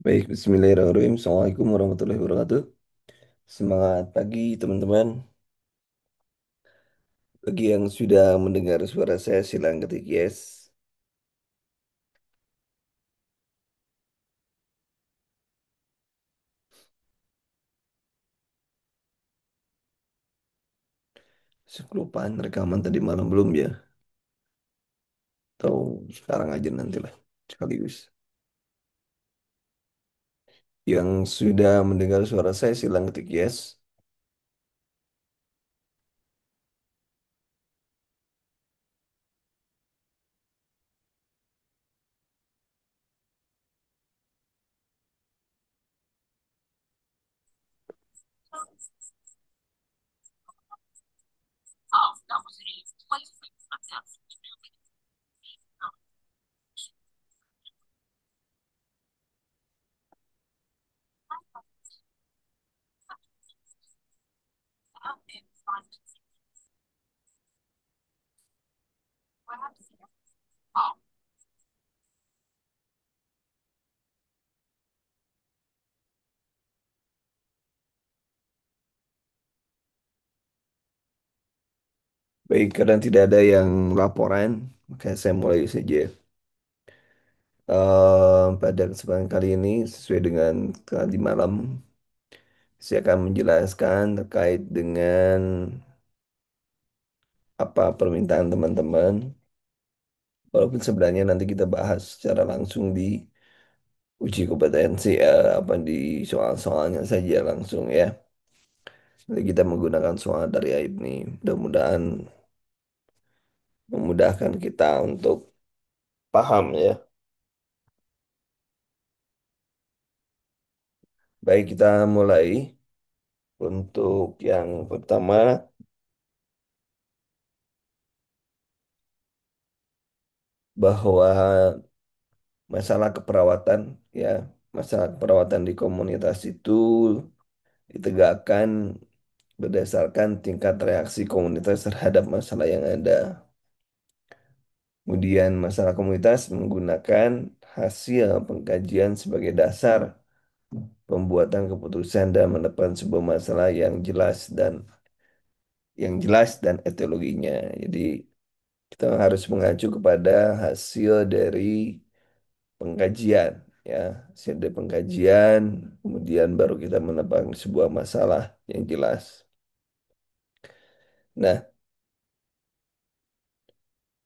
Baik, Bismillahirrahmanirrahim. Assalamualaikum warahmatullahi wabarakatuh. Semangat pagi, teman-teman. Bagi yang sudah mendengar suara saya, silakan ketik yes. Kelupaan rekaman tadi malam belum ya? Atau sekarang aja nantilah, sekaligus. Yang sudah mendengar suara saya, silakan ketik yes. Baik, karena tidak ada yang laporan, maka saya mulai saja. Pada kesempatan kali ini, sesuai dengan tadi malam, saya akan menjelaskan terkait dengan apa permintaan teman-teman. Walaupun sebenarnya nanti kita bahas secara langsung di uji kompetensi apa di soal-soalnya saja langsung ya. Nanti kita menggunakan soal dari AIB nih. Mudah-mudahan memudahkan kita untuk paham ya. Baik, kita mulai. Untuk yang pertama, bahwa masalah keperawatan ya, masalah keperawatan di komunitas itu ditegakkan berdasarkan tingkat reaksi komunitas terhadap masalah yang ada. Kemudian masalah komunitas menggunakan hasil pengkajian sebagai dasar pembuatan keputusan dan menetapkan sebuah masalah yang jelas dan etiologinya. Jadi kita harus mengacu kepada hasil dari pengkajian ya, hasil dari pengkajian, kemudian baru kita menetapkan sebuah masalah yang jelas. Nah,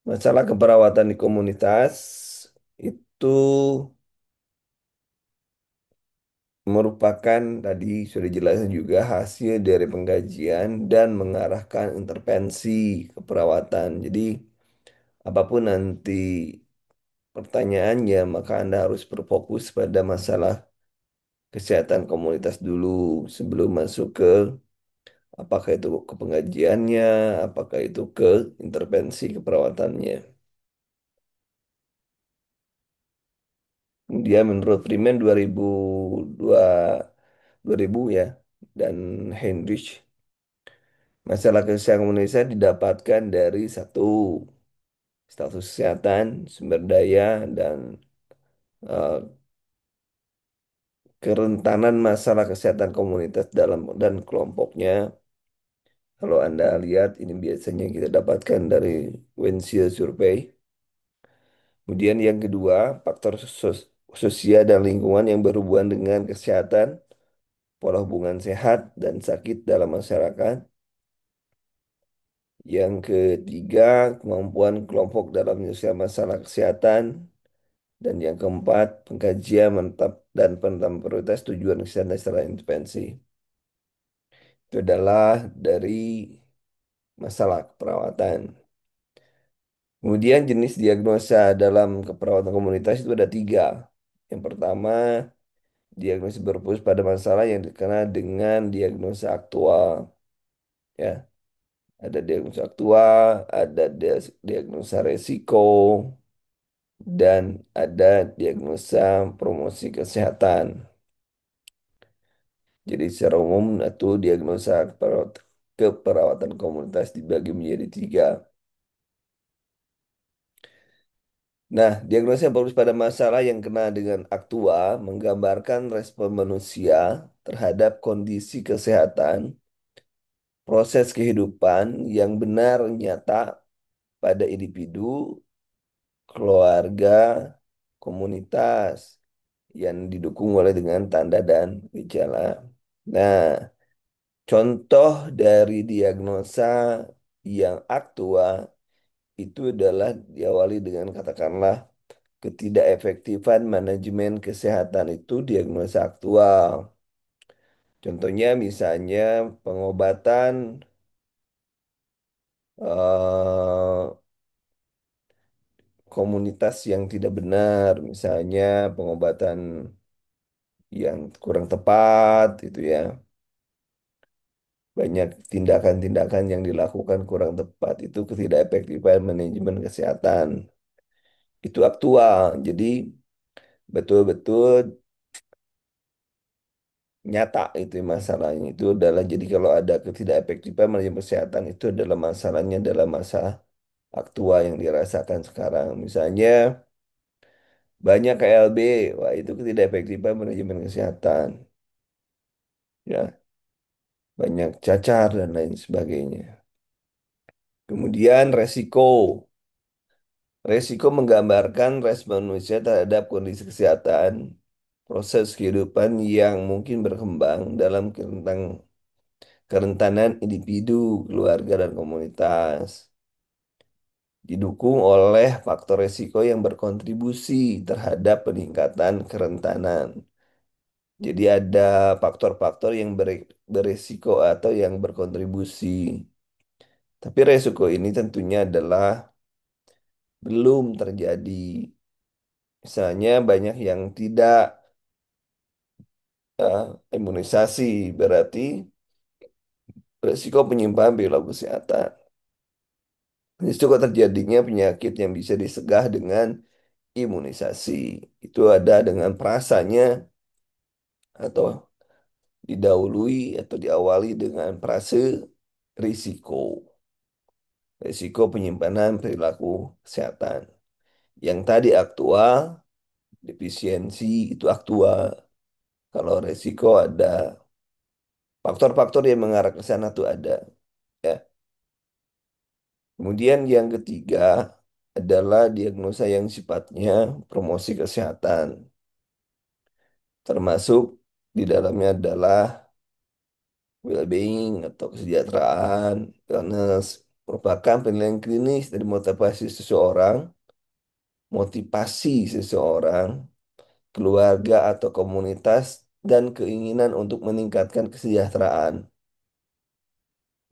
masalah keperawatan di komunitas itu merupakan tadi sudah jelaskan juga hasil dari pengkajian dan mengarahkan intervensi keperawatan. Jadi apapun nanti pertanyaannya, maka Anda harus berfokus pada masalah kesehatan komunitas dulu sebelum masuk ke apakah itu ke pengkajiannya, apakah itu ke intervensi keperawatannya. Dia menurut Primen 2000 ya dan Heinrich, masalah kesehatan Indonesia didapatkan dari satu, status kesehatan, sumber daya, dan eh, kerentanan masalah kesehatan komunitas dalam dan kelompoknya. Kalau Anda lihat, ini biasanya kita dapatkan dari Wensia Survey. Kemudian yang kedua, faktor sosial dan lingkungan yang berhubungan dengan kesehatan, pola hubungan sehat dan sakit dalam masyarakat. Yang ketiga, kemampuan kelompok dalam menyelesaikan masalah kesehatan. Dan yang keempat, pengkajian dan penetapan prioritas tujuan kesehatan secara intervensi. Itu adalah dari masalah keperawatan. Kemudian jenis diagnosa dalam keperawatan komunitas itu ada tiga. Yang pertama, diagnosa berfokus pada masalah yang dikenal dengan diagnosa aktual. Ya, ada diagnosa aktual, ada diagnosa resiko, dan ada diagnosa promosi kesehatan. Jadi secara umum itu diagnosa keperawatan komunitas dibagi menjadi tiga. Nah, diagnosa yang fokus pada masalah yang kena dengan aktua menggambarkan respon manusia terhadap kondisi kesehatan, proses kehidupan yang benar nyata pada individu, keluarga, komunitas yang didukung oleh dengan tanda dan gejala. Nah, contoh dari diagnosa yang aktua itu adalah diawali dengan katakanlah ketidakefektifan manajemen kesehatan itu diagnosa aktual. Contohnya misalnya pengobatan eh, komunitas yang tidak benar, misalnya pengobatan yang kurang tepat itu ya. Banyak tindakan-tindakan yang dilakukan kurang tepat itu ketidakefektifan manajemen kesehatan. Itu aktual. Jadi betul-betul nyata itu masalahnya. Itu adalah jadi kalau ada ketidakefektifan manajemen kesehatan itu adalah masalahnya adalah masalah aktual yang dirasakan sekarang. Misalnya banyak KLB, wah itu ketidakefektifan manajemen kesehatan. Ya, banyak cacar dan lain sebagainya. Kemudian resiko. Resiko menggambarkan respon manusia terhadap kondisi kesehatan, proses kehidupan yang mungkin berkembang dalam kerentanan individu, keluarga, dan komunitas. Didukung oleh faktor resiko yang berkontribusi terhadap peningkatan kerentanan. Jadi ada faktor-faktor yang beresiko atau yang berkontribusi. Tapi resiko ini tentunya adalah belum terjadi. Misalnya banyak yang tidak eh, imunisasi, berarti resiko penyimpangan perilaku kesehatan. Risiko terjadinya penyakit yang bisa disegah dengan imunisasi. Itu ada dengan prasanya atau didahului atau diawali dengan prase risiko. Risiko penyimpanan perilaku kesehatan. Yang tadi aktual, defisiensi itu aktual. Kalau risiko ada faktor-faktor yang mengarah ke sana tuh ada. Ya. Kemudian yang ketiga adalah diagnosa yang sifatnya promosi kesehatan. Termasuk di dalamnya adalah well-being atau kesejahteraan, wellness, merupakan penilaian klinis dari motivasi seseorang, keluarga atau komunitas, dan keinginan untuk meningkatkan kesejahteraan,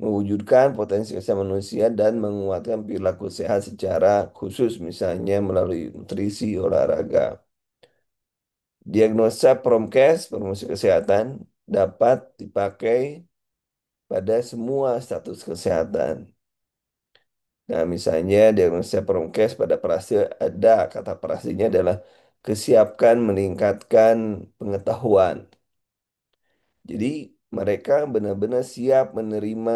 mewujudkan potensi kesehatan manusia dan menguatkan perilaku sehat secara khusus, misalnya melalui nutrisi, olahraga. Diagnosa Promkes, promosi kesehatan, dapat dipakai pada semua status kesehatan. Nah, misalnya diagnosa Promkes pada prase ada kata prasenya adalah kesiapkan meningkatkan pengetahuan. Jadi mereka benar-benar siap menerima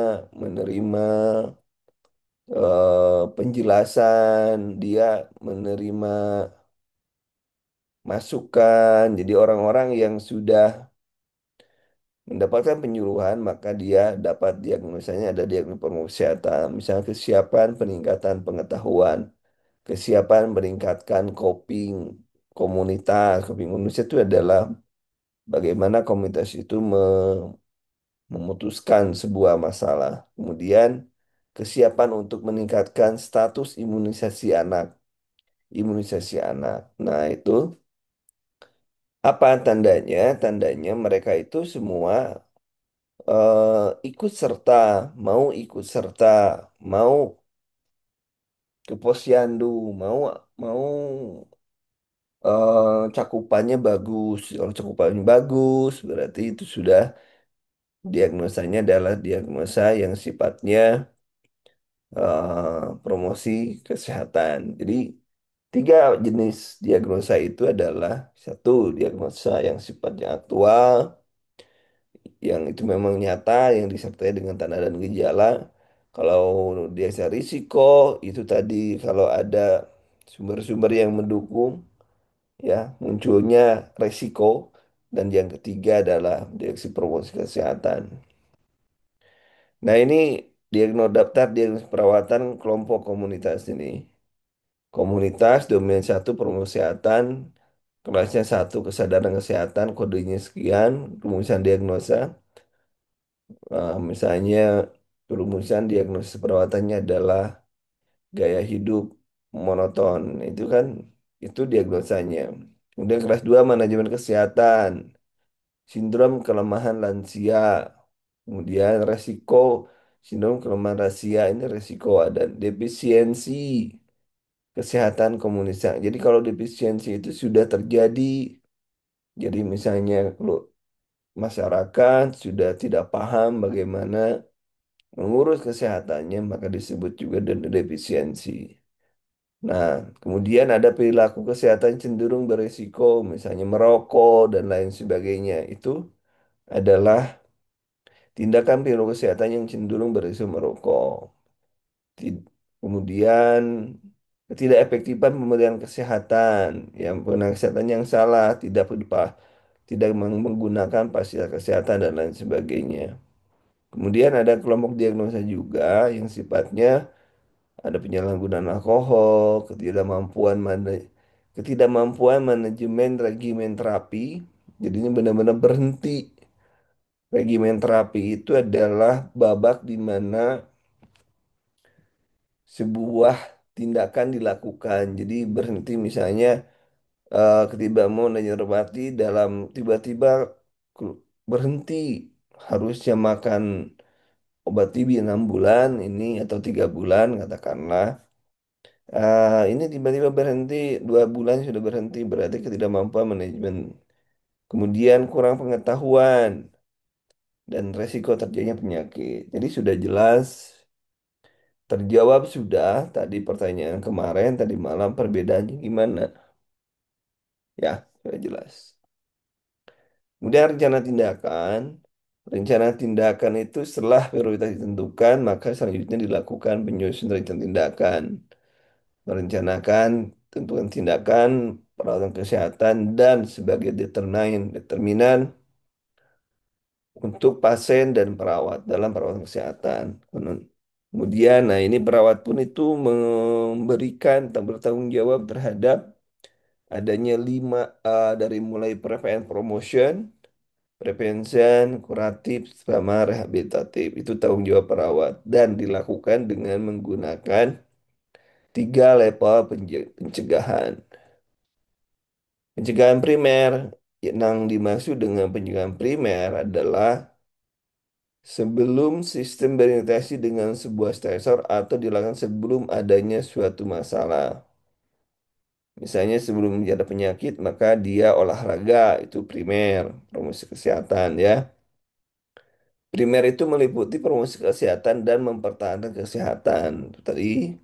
penjelasan, dia menerima masukan. Jadi orang-orang yang sudah mendapatkan penyuluhan, maka dia dapat diagnosanya ada diagnosa promosi kesehatan. Misalnya kesiapan peningkatan pengetahuan, kesiapan meningkatkan coping komunitas itu adalah bagaimana komunitas itu memutuskan sebuah masalah. Kemudian kesiapan untuk meningkatkan status imunisasi anak. Imunisasi anak. Nah, itu apa tandanya? Tandanya mereka itu semua ikut serta, ikut serta, mau ke posyandu, mau mau cakupannya bagus. Kalau cakupannya bagus, berarti itu sudah diagnosanya adalah diagnosa yang sifatnya promosi kesehatan. Jadi tiga jenis diagnosa itu adalah satu diagnosa yang sifatnya aktual, yang itu memang nyata, yang disertai dengan tanda dan gejala. Kalau diagnosa risiko itu tadi kalau ada sumber-sumber yang mendukung ya munculnya resiko, dan yang ketiga adalah Direksi Promosi Kesehatan. Nah, ini daftar diagnosis perawatan kelompok komunitas ini. Komunitas domain satu promosi kesehatan, kelasnya satu kesadaran kesehatan, kodenya sekian, rumusan diagnosa. Misalnya rumusan diagnosis perawatannya adalah gaya hidup monoton. Itu diagnosanya. Kemudian kelas 2 manajemen kesehatan, sindrom kelemahan lansia. Kemudian resiko sindrom kelemahan lansia ini resiko ada defisiensi kesehatan komunitas. Jadi kalau defisiensi itu sudah terjadi, jadi misalnya kalau masyarakat sudah tidak paham bagaimana mengurus kesehatannya, maka disebut juga defisiensi. Nah, kemudian ada perilaku kesehatan cenderung berisiko, misalnya merokok dan lain sebagainya. Itu adalah tindakan perilaku kesehatan yang cenderung berisiko merokok. Kemudian ketidakefektifan pemberian kesehatan, yang pemberian kesehatan yang salah, tidak menggunakan fasilitas kesehatan dan lain sebagainya. Kemudian ada kelompok diagnosa juga yang sifatnya ada penyalahgunaan alkohol, ketidakmampuan manajemen regimen terapi. Jadi ini benar-benar berhenti. Regimen terapi itu adalah babak di mana sebuah tindakan dilakukan. Jadi berhenti misalnya ketidakmampuan manajemen dalam tiba-tiba berhenti, harusnya makan obat TB 6 bulan ini atau 3 bulan katakanlah. Ini tiba-tiba berhenti 2 bulan sudah berhenti, berarti ketidakmampuan manajemen. Kemudian kurang pengetahuan dan resiko terjadinya penyakit. Jadi sudah jelas terjawab sudah tadi pertanyaan kemarin tadi malam, perbedaannya gimana? Ya, sudah jelas. Kemudian rencana tindakan. Rencana tindakan itu setelah prioritas ditentukan, maka selanjutnya dilakukan penyusunan rencana tindakan. Merencanakan tentukan tindakan perawatan kesehatan dan sebagai determinan untuk pasien dan perawat dalam perawatan kesehatan. Kemudian, nah ini perawat pun itu memberikan bertanggung jawab terhadap adanya 5 dari mulai prevention, promotion, prevention, kuratif, sama rehabilitatif. Itu tanggung jawab perawat dan dilakukan dengan menggunakan 3 level pencegahan. Pencegahan primer, yang dimaksud dengan pencegahan primer adalah sebelum sistem berinteraksi dengan sebuah stresor atau dilakukan sebelum adanya suatu masalah. Misalnya sebelum ada penyakit, maka dia olahraga, itu primer, promosi kesehatan ya. Primer itu meliputi promosi kesehatan dan mempertahankan kesehatan. Itu tadi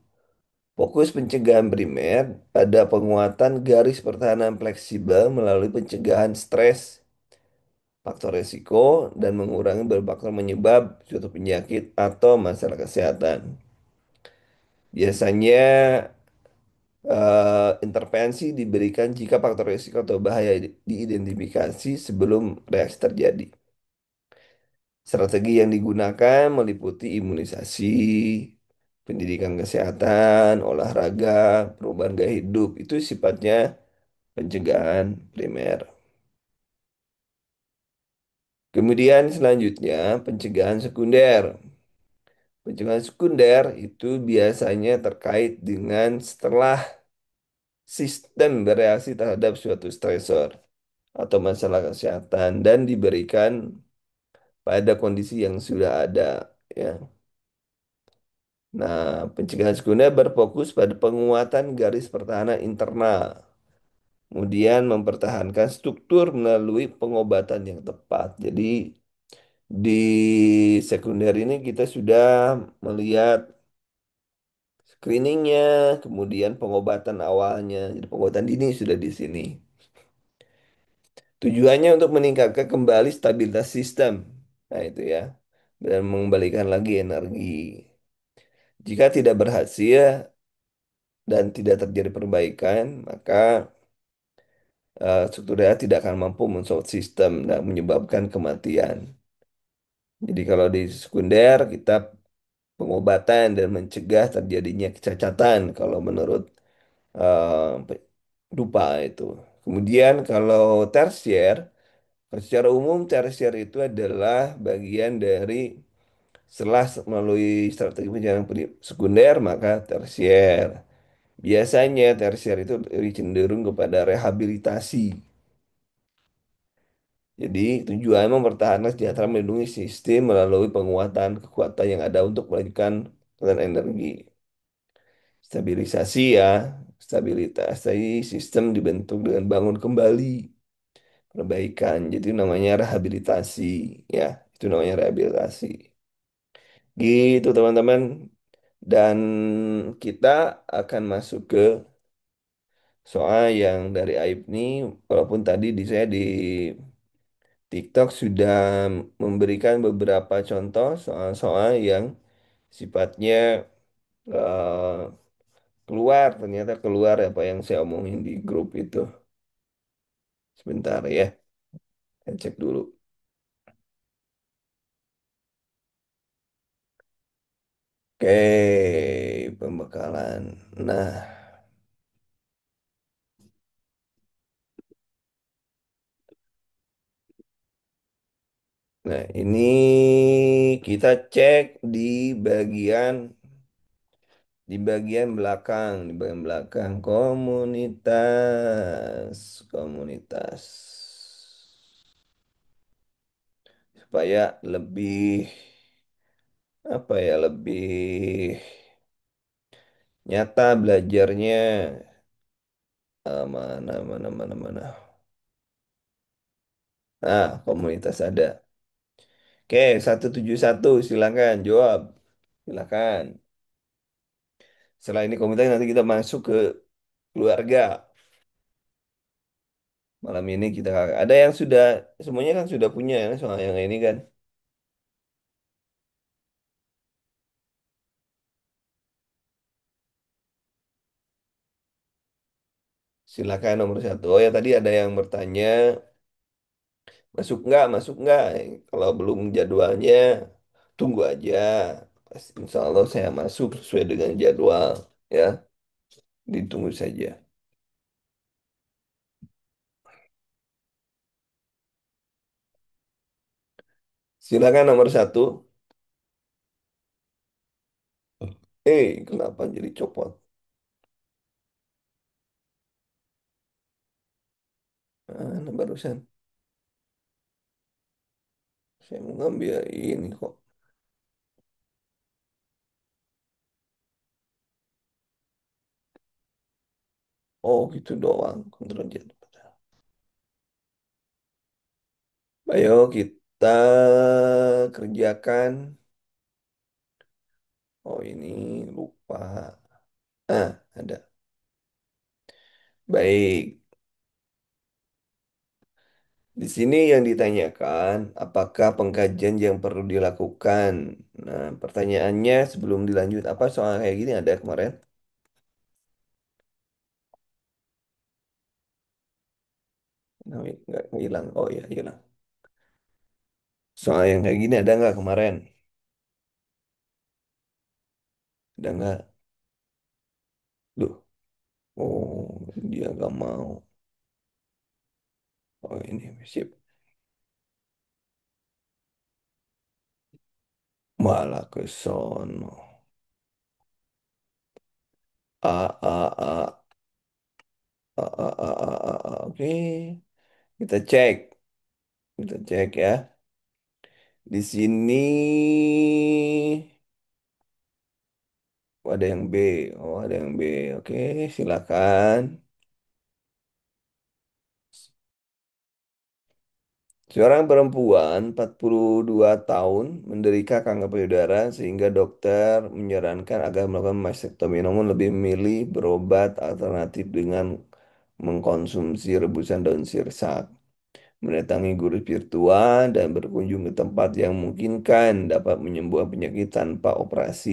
fokus pencegahan primer pada penguatan garis pertahanan fleksibel melalui pencegahan stres, faktor risiko, dan mengurangi berbagai faktor menyebab suatu penyakit atau masalah kesehatan. Biasanya intervensi diberikan jika faktor risiko atau bahaya diidentifikasi sebelum reaksi terjadi. Strategi yang digunakan meliputi imunisasi, pendidikan kesehatan, olahraga, perubahan gaya hidup. Itu sifatnya pencegahan primer. Kemudian selanjutnya pencegahan sekunder. Pencegahan sekunder itu biasanya terkait dengan setelah sistem bereaksi terhadap suatu stresor atau masalah kesehatan dan diberikan pada kondisi yang sudah ada ya. Nah, pencegahan sekunder berfokus pada penguatan garis pertahanan internal, kemudian mempertahankan struktur melalui pengobatan yang tepat. Jadi di sekunder ini kita sudah melihat screeningnya, kemudian pengobatan awalnya. Jadi pengobatan dini sudah di sini. Tujuannya untuk meningkatkan kembali stabilitas sistem. Nah itu ya. Dan mengembalikan lagi energi. Jika tidak berhasil, dan tidak terjadi perbaikan, maka struktur darah tidak akan mampu mensupport sistem dan menyebabkan kematian. Jadi kalau di sekunder kita pengobatan dan mencegah terjadinya kecacatan kalau menurut dupa itu. Kemudian kalau tersier, secara umum tersier itu adalah bagian dari setelah melalui strategi pencegahan sekunder maka tersier. Biasanya tersier itu lebih cenderung kepada rehabilitasi. Jadi tujuan mempertahankan sejahtera melindungi sistem melalui penguatan kekuatan yang ada untuk melanjutkan aliran energi. Stabilisasi ya, stabilitas. Jadi sistem dibentuk dengan bangun kembali, perbaikan. Jadi namanya rehabilitasi ya, itu namanya rehabilitasi. Gitu teman-teman. Dan kita akan masuk ke soal yang dari Aib nih, walaupun tadi saya di TikTok sudah memberikan beberapa contoh soal-soal yang sifatnya eh, keluar, ternyata keluar apa yang saya omongin di grup itu. Sebentar ya, saya cek dulu. Oke, pembekalan. Nah, nah ini kita cek di bagian belakang komunitas supaya lebih apa ya lebih nyata belajarnya. Mana mana mana mana. Nah, komunitas ada. Oke, 171 silakan jawab. Silakan. Setelah ini komunitas nanti kita masuk ke keluarga. Malam ini kita ada yang sudah semuanya kan sudah punya ya soal yang ini kan. Silakan nomor satu. Oh ya tadi ada yang bertanya masuk nggak? Kalau belum jadwalnya tunggu aja. Pasti insya Allah saya masuk sesuai dengan jadwal ya. Ditunggu saja. Silakan nomor satu. Kenapa jadi copot? Nah, barusan saya mau ngambil ini kok. Oh gitu doang. Kontrol Z. Ayo kita kerjakan. Oh ini lupa. Ada. Baik. Di sini yang ditanyakan, apakah pengkajian yang perlu dilakukan? Nah, pertanyaannya sebelum dilanjut, apa soal kayak gini ada kemarin? Nah, nggak hilang. Oh ya, hilang. Soal yang kayak gini ada nggak kemarin? Ada nggak? Duh, oh dia nggak mau. Oh ini sip. Malah ke sono. A. Oke, kita cek. Kita cek ya. Di sini ada yang B. Oh, ada yang B. Oke, silakan. Seorang perempuan 42 tahun menderita kanker payudara sehingga dokter menyarankan agar melakukan mastektomi namun lebih memilih berobat alternatif dengan mengkonsumsi rebusan daun sirsak, mendatangi guru virtual dan berkunjung ke tempat yang memungkinkan dapat menyembuhkan penyakit tanpa operasi.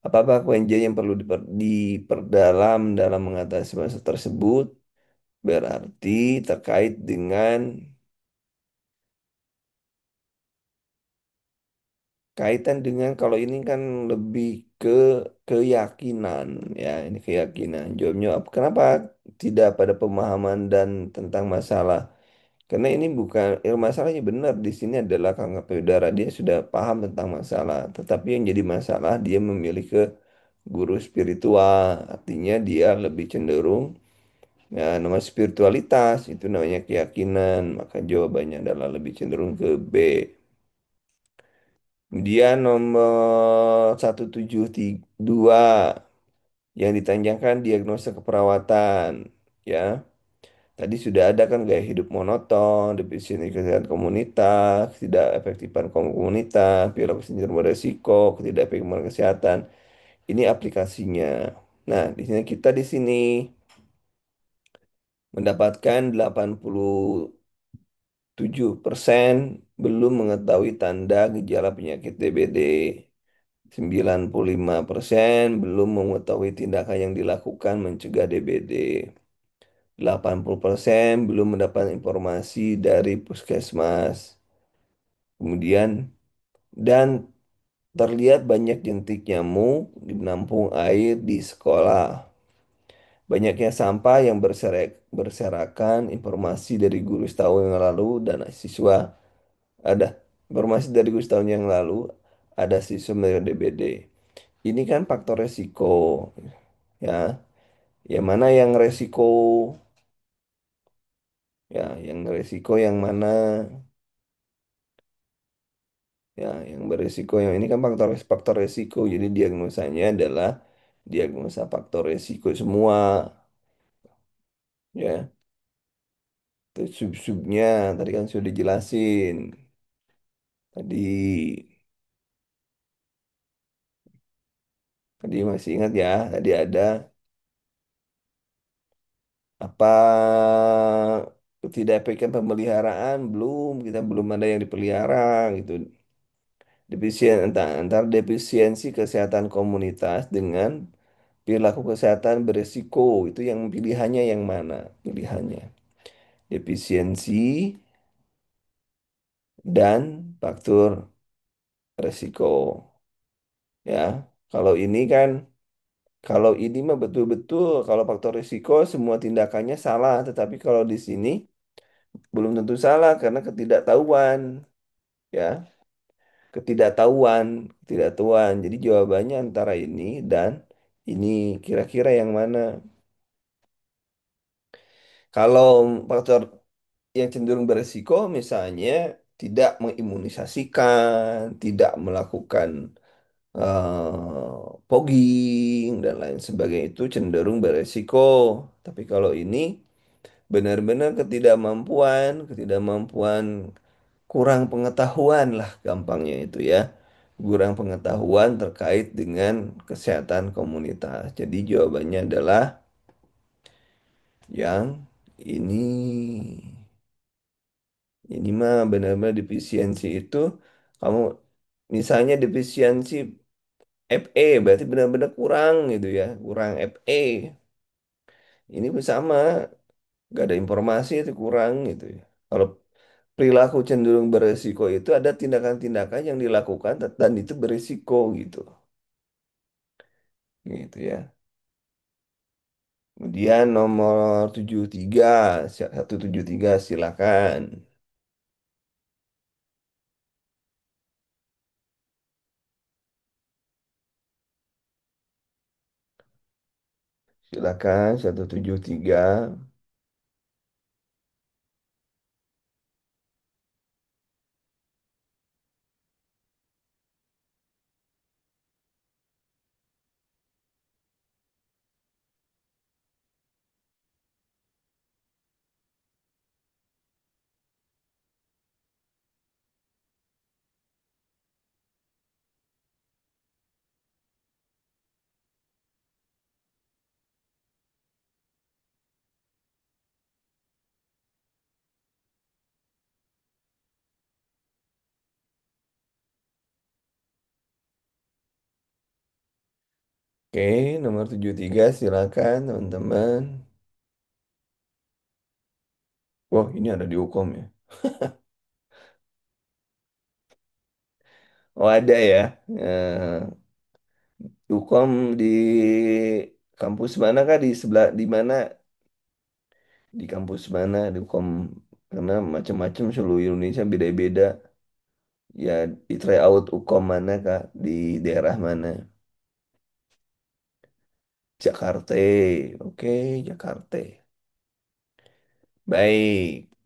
Apa-apa kewenangan yang perlu diperdalam dalam mengatasi masalah tersebut berarti terkait dengan kaitan dengan kalau ini kan lebih ke keyakinan ya, ini keyakinan. Jawabnya kenapa tidak pada pemahaman dan tentang masalah? Karena ini bukan masalahnya benar di sini adalah kanker payudara dia sudah paham tentang masalah, tetapi yang jadi masalah dia memilih ke guru spiritual, artinya dia lebih cenderung ya namanya spiritualitas itu namanya keyakinan, maka jawabannya adalah lebih cenderung ke B. Kemudian nomor 172 yang ditanyakan diagnosa keperawatan ya. Tadi sudah ada kan gaya hidup monoton, definisi kesehatan komunitas, tidak efektifan komunitas, perilaku sendiri beresiko, tidak efektifan kesehatan. Ini aplikasinya. Nah, di sini kita di sini mendapatkan 87% belum mengetahui tanda gejala penyakit DBD. 95% belum mengetahui tindakan yang dilakukan mencegah DBD. 80% belum mendapat informasi dari puskesmas. Kemudian, dan terlihat banyak jentik nyamuk di penampung air di sekolah. Banyaknya sampah yang berserakan, informasi dari guru setahun yang lalu dan siswa ada. Informasi dari guru setahun yang lalu ada siswa dengan DBD. Ini kan faktor resiko ya. Yang mana yang resiko ya, yang resiko yang mana ya, yang beresiko yang ini kan faktor faktor resiko. Jadi diagnosanya adalah diagnosa faktor resiko semua ya. Terus sub-subnya tadi kan sudah dijelasin. Tadi tadi masih ingat ya, tadi ada apa tidak efektif pemeliharaan belum, kita belum ada yang dipelihara gitu. Antara defisiensi kesehatan komunitas dengan perilaku kesehatan beresiko itu yang pilihannya yang mana? Pilihannya defisiensi dan faktor resiko ya. Kalau ini kan kalau ini mah betul-betul kalau faktor risiko semua tindakannya salah, tetapi kalau di sini belum tentu salah karena ketidaktahuan, ya, ketidaktahuan, ketidaktahuan. Jadi jawabannya antara ini dan ini kira-kira yang mana? Kalau faktor yang cenderung beresiko misalnya tidak mengimunisasikan, tidak melakukan fogging dan lain sebagainya itu cenderung beresiko. Tapi kalau ini benar-benar ketidakmampuan, kurang pengetahuan lah gampangnya itu ya. Kurang pengetahuan terkait dengan kesehatan komunitas. Jadi jawabannya adalah yang ini. Ini mah benar-benar defisiensi itu kamu misalnya defisiensi FE berarti benar-benar kurang gitu ya, kurang FE. Ini sama, gak ada informasi itu kurang gitu ya. Kalau perilaku cenderung beresiko itu ada tindakan-tindakan yang dilakukan dan itu beresiko gitu. Gitu ya. Kemudian nomor 73, 173 silakan. Silakan 173. Oke, nomor 73 silakan teman-teman. Wah, ini ada di hukum ya. Oh, ada ya. Hukum di kampus mana kah? Di sebelah di mana? Di kampus mana? Di hukum karena macam-macam seluruh Indonesia beda-beda. Ya, di tryout hukum mana kah? Di daerah mana? Jakarta. Oke, Jakarta. Baik,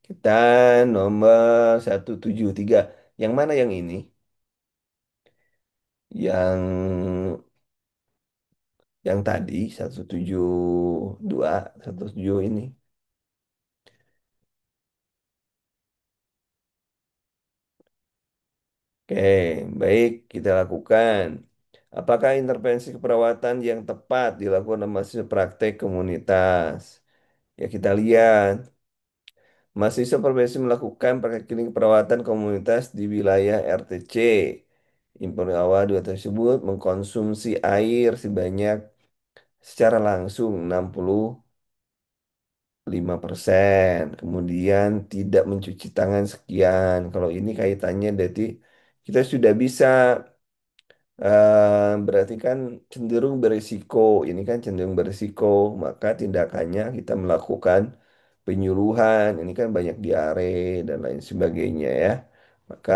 kita nomor 173. Yang mana yang ini? Yang tadi 172, 172 ini. Oke, baik, kita lakukan. Apakah intervensi keperawatan yang tepat dilakukan oleh mahasiswa praktek komunitas? Ya, kita lihat. Mahasiswa profesi melakukan praktek klinik keperawatan komunitas di wilayah RTC. Impor awal dua tersebut mengkonsumsi air sebanyak secara langsung 65%. Kemudian tidak mencuci tangan sekian. Kalau ini kaitannya berarti kita sudah bisa berarti kan cenderung berisiko. Ini kan cenderung berisiko, maka tindakannya kita melakukan penyuluhan. Ini kan banyak diare dan lain sebagainya ya. Maka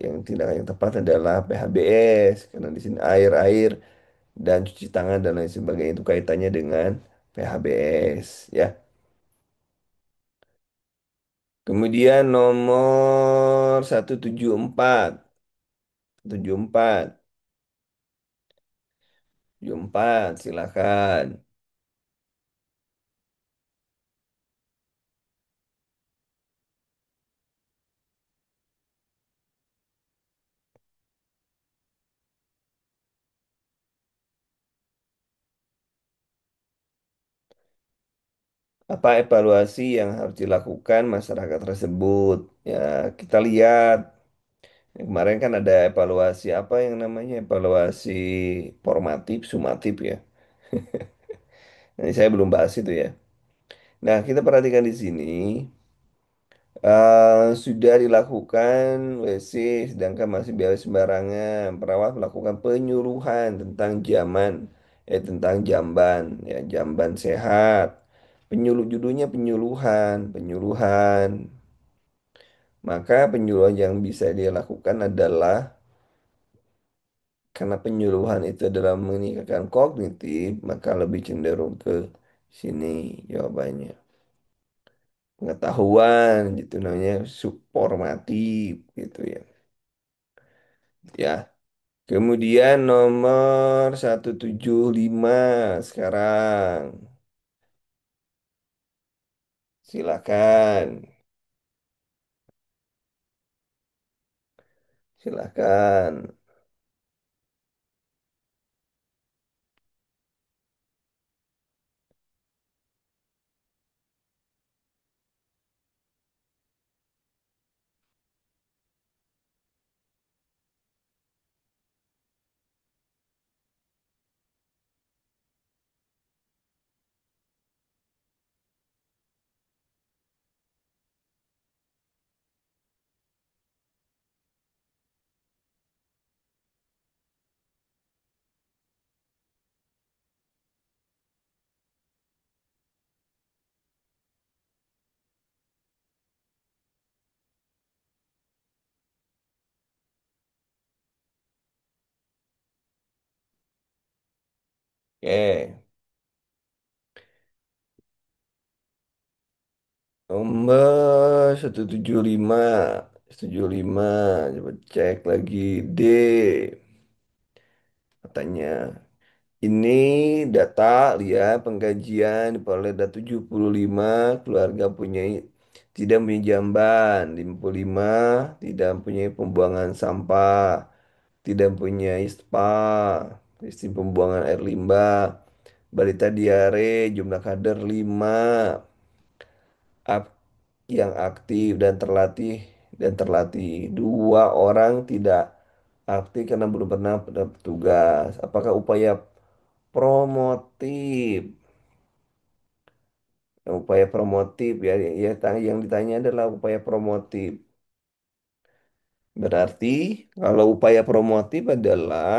yang tindakan yang tepat adalah PHBS karena di sini air-air dan cuci tangan dan lain sebagainya itu kaitannya dengan PHBS ya. Kemudian nomor 174, 74, 74 silakan. Apa evaluasi yang harus dilakukan masyarakat tersebut? Ya, kita lihat. Kemarin kan ada evaluasi apa yang namanya evaluasi formatif, sumatif ya. Nah, saya belum bahas itu ya. Nah, kita perhatikan di sini sudah dilakukan WC sedangkan masih biaya sembarangan. Perawat melakukan penyuluhan tentang tentang jamban ya, jamban sehat. Judulnya penyuluhan, penyuluhan. Maka penyuluhan yang bisa dia lakukan adalah karena penyuluhan itu adalah meningkatkan kognitif, maka lebih cenderung ke sini jawabannya. Pengetahuan gitu namanya subformatif gitu ya. Ya. Kemudian nomor 175 sekarang. Silakan. Silakan. Oke. Nomor 175. 175. Coba cek lagi. D. Katanya. Ini data lihat pengkajian di Polda 75 keluarga punya tidak punya jamban 55 tidak punya pembuangan sampah tidak punya spa sistem pembuangan air limbah balita diare jumlah kader 5 ak- yang aktif dan terlatih dua orang tidak aktif karena belum pernah bertugas apakah upaya Promotif. Upaya promotif ya, ya yang ditanya adalah upaya promotif. Berarti kalau upaya promotif adalah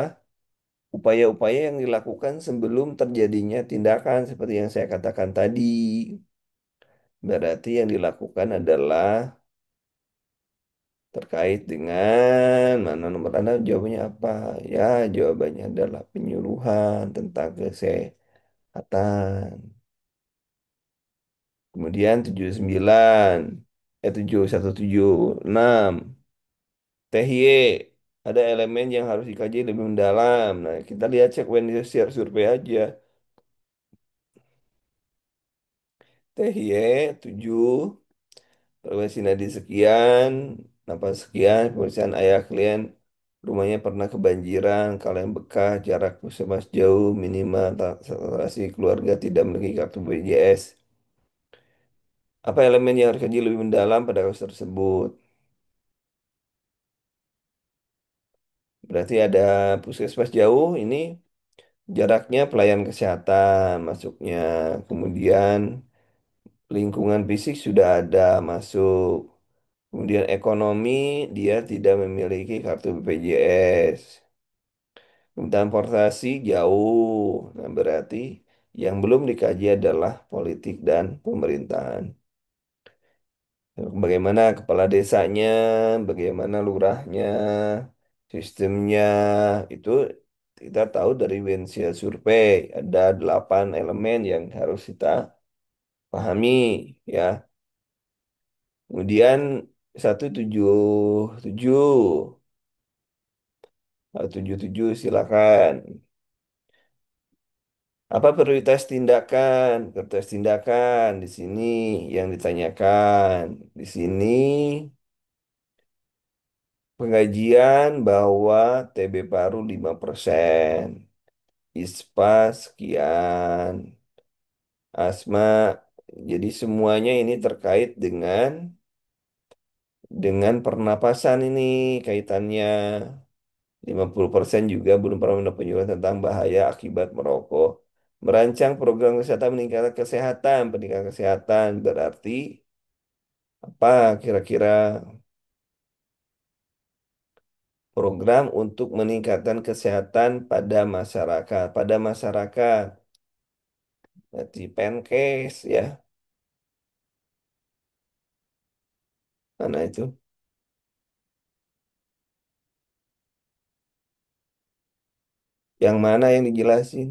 upaya-upaya yang dilakukan sebelum terjadinya tindakan seperti yang saya katakan tadi. Berarti yang dilakukan adalah terkait dengan mana nomor Anda jawabannya apa? Ya, jawabannya adalah penyuluhan tentang kesehatan. Kemudian 79, 717, 6. THY, ada elemen yang harus dikaji lebih mendalam. Nah, kita lihat share survei aja. THY 7, frekuensi nadi sekian, napas sekian, pemeriksaan ayah klien, rumahnya pernah kebanjiran, kalau yang bekas, jarak puskesmas jauh, minimal, saturasi keluarga tidak memiliki kartu BPJS. Apa elemen yang harus dikaji lebih mendalam pada kasus tersebut? Berarti ada puskesmas jauh, ini jaraknya pelayan kesehatan masuknya. Kemudian lingkungan fisik sudah ada masuk. Kemudian ekonomi dia tidak memiliki kartu BPJS. Transportasi jauh. Nah, berarti yang belum dikaji adalah politik dan pemerintahan. Bagaimana kepala desanya, bagaimana lurahnya, sistemnya, itu kita tahu dari Wensia Survei. Ada 8 elemen yang harus kita pahami, ya. Kemudian 177, 177 silakan. Apa prioritas tindakan? Prioritas tindakan di sini yang ditanyakan. Di sini pengkajian bahwa TB paru 5%, ISPA sekian, asma. Jadi semuanya ini terkait dengan pernapasan ini kaitannya. 50% juga belum pernah mendapat penjelasan tentang bahaya akibat merokok. Merancang program kesehatan meningkatkan kesehatan, pendidikan kesehatan berarti apa kira-kira program untuk meningkatkan kesehatan pada masyarakat. Pada masyarakat, berarti Penkes ya. Mana itu? Yang mana yang dijelasin?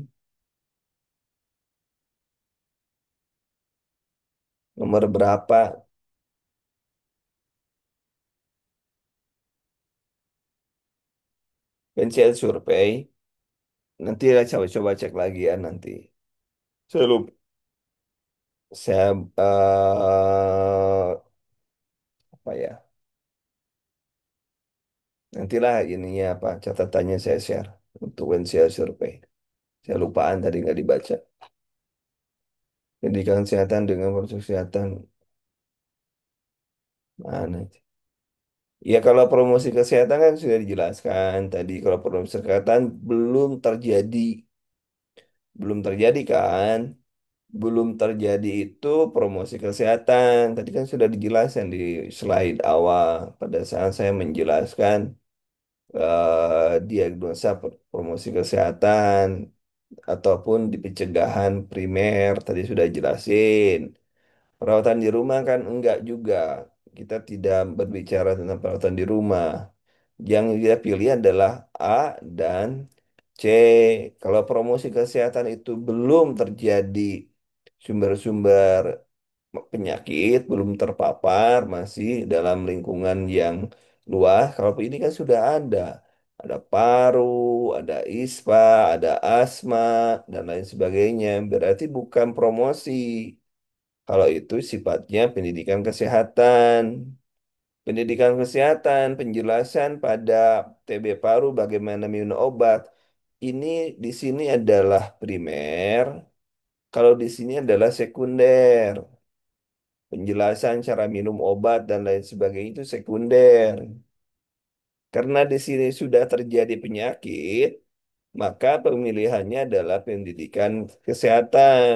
Nomor berapa? Pencet survei. Nanti lah coba-coba cek lagi ya nanti. Saya lupa. Saya apa ya? Nantilah ininya apa catatannya saya share untuk Wednesday survei. Saya lupaan tadi nggak dibaca. Pendidikan kesehatan dengan protokol kesehatan mana itu? Ya kalau promosi kesehatan kan sudah dijelaskan tadi. Kalau promosi kesehatan belum terjadi kan? Belum terjadi itu promosi kesehatan. Tadi kan sudah dijelaskan di slide awal pada saat saya menjelaskan diagnosa promosi kesehatan ataupun di pencegahan primer tadi sudah jelasin. Perawatan di rumah kan enggak juga. Kita tidak berbicara tentang perawatan di rumah. Yang kita pilih adalah A dan C. Kalau promosi kesehatan itu belum terjadi sumber-sumber penyakit, belum terpapar, masih dalam lingkungan yang luas. Kalau ini kan sudah ada. Ada paru, ada ISPA, ada asma, dan lain sebagainya. Berarti bukan promosi. Kalau itu sifatnya pendidikan kesehatan. Pendidikan kesehatan, penjelasan pada TB paru, bagaimana minum obat. Ini di sini adalah primer, kalau di sini adalah sekunder. Penjelasan cara minum obat dan lain sebagainya itu sekunder. Karena di sini sudah terjadi penyakit, maka pemilihannya adalah pendidikan kesehatan.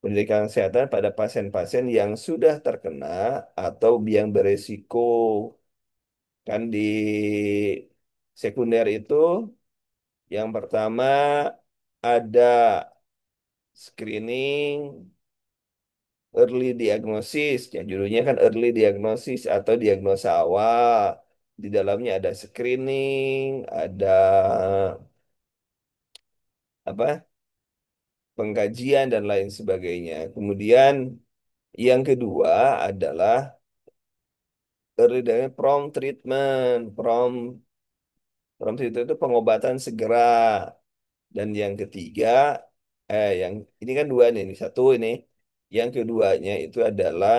Pendidikan kesehatan pada pasien-pasien yang sudah terkena atau yang beresiko. Kan di sekunder itu yang pertama ada screening, early diagnosis, ya judulnya kan early diagnosis atau diagnosa awal. Di dalamnya ada screening, ada apa pengkajian dan lain sebagainya. Kemudian yang kedua adalah early diagnosis, prompt treatment, prompt treatment itu pengobatan segera. Dan yang ketiga, yang ini kan dua nih, ini satu ini. Yang keduanya itu adalah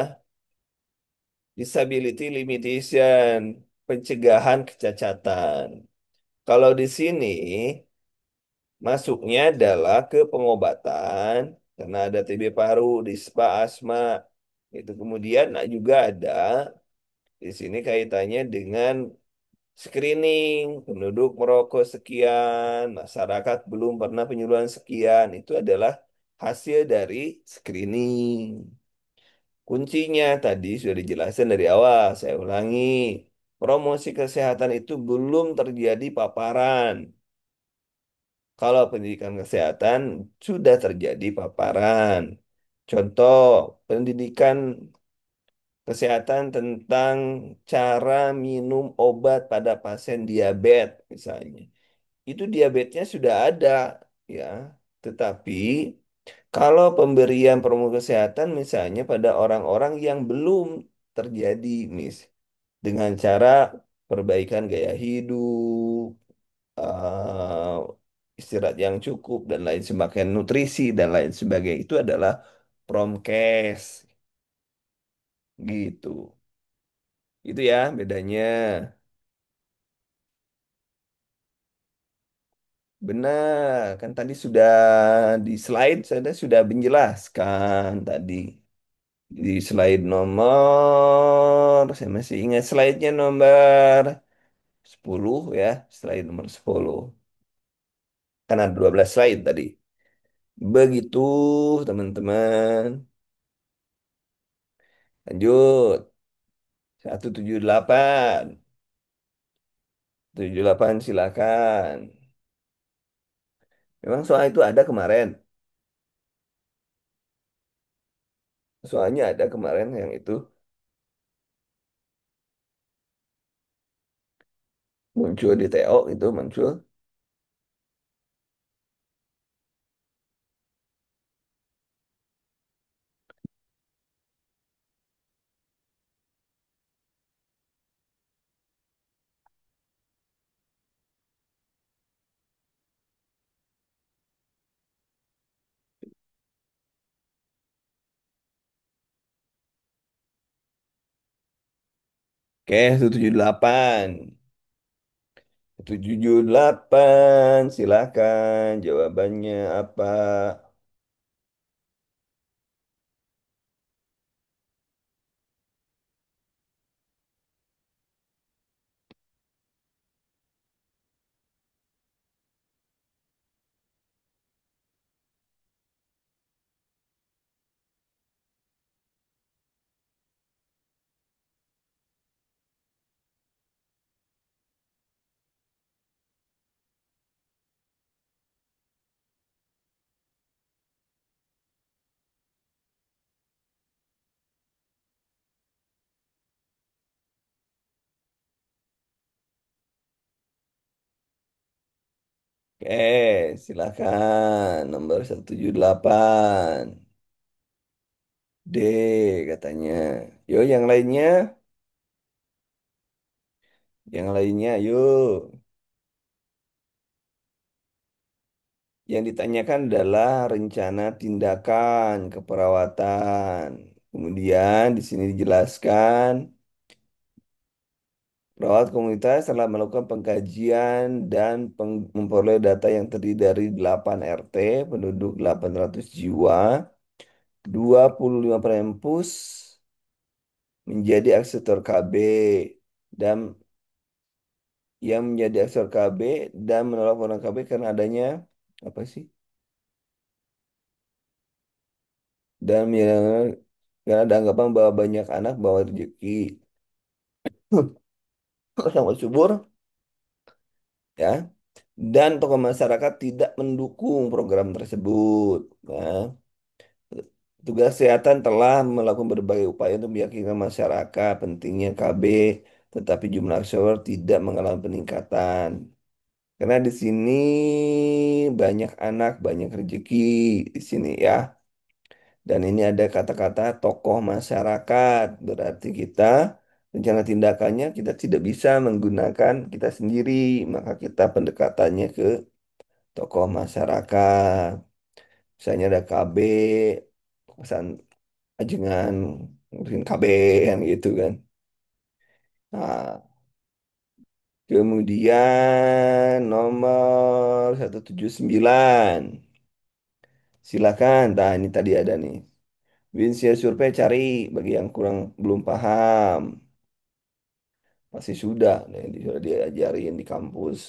disability limitation, pencegahan kecacatan. Kalau di sini masuknya adalah ke pengobatan karena ada TB paru, dispa, asma. Itu kemudian juga ada di sini kaitannya dengan screening, penduduk merokok sekian, masyarakat belum pernah penyuluhan sekian. Itu adalah hasil dari screening. Kuncinya tadi sudah dijelaskan dari awal, saya ulangi. Promosi kesehatan itu belum terjadi paparan. Kalau pendidikan kesehatan sudah terjadi paparan. Contoh, pendidikan kesehatan tentang cara minum obat pada pasien diabetes misalnya. Itu diabetesnya sudah ada ya. Tetapi kalau pemberian promo kesehatan misalnya pada orang-orang yang belum terjadi, dengan cara perbaikan gaya hidup, eh, istirahat yang cukup dan lain sebagainya, nutrisi dan lain sebagainya itu adalah promkes gitu. Itu ya bedanya. Benar, kan tadi sudah di slide saya sudah menjelaskan tadi. Di slide nomor, saya masih ingat slide-nya nomor 10 ya, slide nomor 10. Kan ada 12 slide tadi. Begitu teman-teman. Lanjut. 178. 78 silakan. Memang soal itu ada kemarin. Soalnya ada kemarin yang itu muncul di TO itu muncul. Oke, 178. 178 silakan. Jawabannya apa? Oke, silakan. Nomor 178. D katanya. Yo, yang lainnya. Yang lainnya, yuk. Yang ditanyakan adalah rencana tindakan keperawatan. Kemudian di sini dijelaskan, perawat komunitas telah melakukan pengkajian dan memperoleh data yang terdiri dari 8 RT, penduduk 800 jiwa, 25 perempus menjadi aksesor KB, dan yang menjadi aksar KB dan menolak penggunaan KB karena adanya apa sih? Dan karena ada anggapan bahwa banyak anak bawa rezeki sangat subur ya, dan tokoh masyarakat tidak mendukung program tersebut. Nah, tugas kesehatan telah melakukan berbagai upaya untuk meyakinkan masyarakat pentingnya KB, tetapi jumlah aksesoris tidak mengalami peningkatan. Karena di sini banyak anak, banyak rezeki di sini ya. Dan ini ada kata-kata tokoh masyarakat. Berarti kita rencana tindakannya kita tidak bisa menggunakan kita sendiri. Maka kita pendekatannya ke tokoh masyarakat. Misalnya ada KB, pesan ajengan, mungkin KB yang gitu kan. Nah, kemudian nomor 179. Silakan. Nah, ini tadi ada nih. Winsia survei cari bagi yang kurang belum paham. Pasti sudah, nah, sudah diajarin di kampus.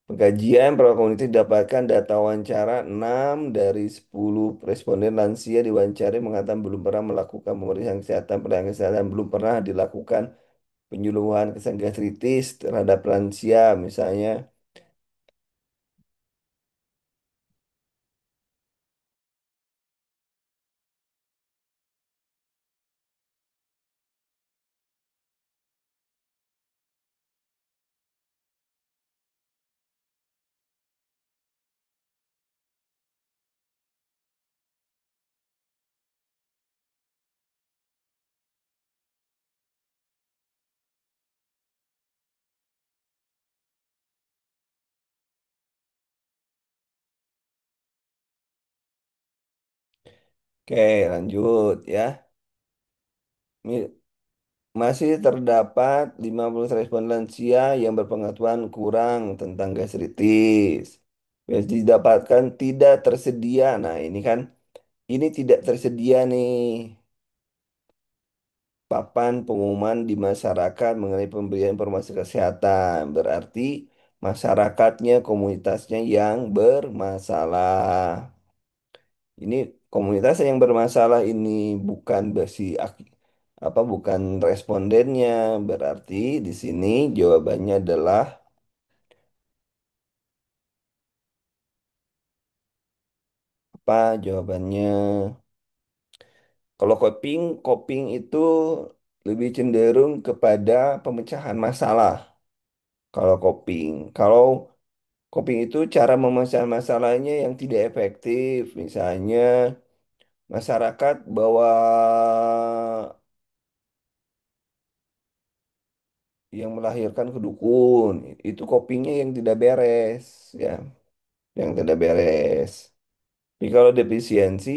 Pengkajian program komunitas dapatkan data wawancara 6 dari 10 responden lansia diwawancara mengatakan belum pernah melakukan pemeriksaan kesehatan, pelayanan kesehatan, belum pernah dilakukan penyuluhan kesan gastritis terhadap lansia misalnya. Oke, lanjut ya. Mi- Masih terdapat 50 respon lansia yang berpengetahuan kurang tentang gastritis. Yang didapatkan tidak tersedia. Nah, ini kan ini tidak tersedia nih papan pengumuman di masyarakat mengenai pemberian informasi kesehatan. Berarti masyarakatnya, komunitasnya yang bermasalah. Ini komunitas yang bermasalah ini bukan bukan respondennya. Berarti di sini jawabannya adalah apa? Jawabannya kalau coping itu lebih cenderung kepada pemecahan masalah. Kalau coping itu cara memecahkan masalahnya yang tidak efektif. Misalnya masyarakat bawa yang melahirkan ke dukun, itu copingnya yang tidak beres, ya, yang tidak beres. Tapi kalau defisiensi,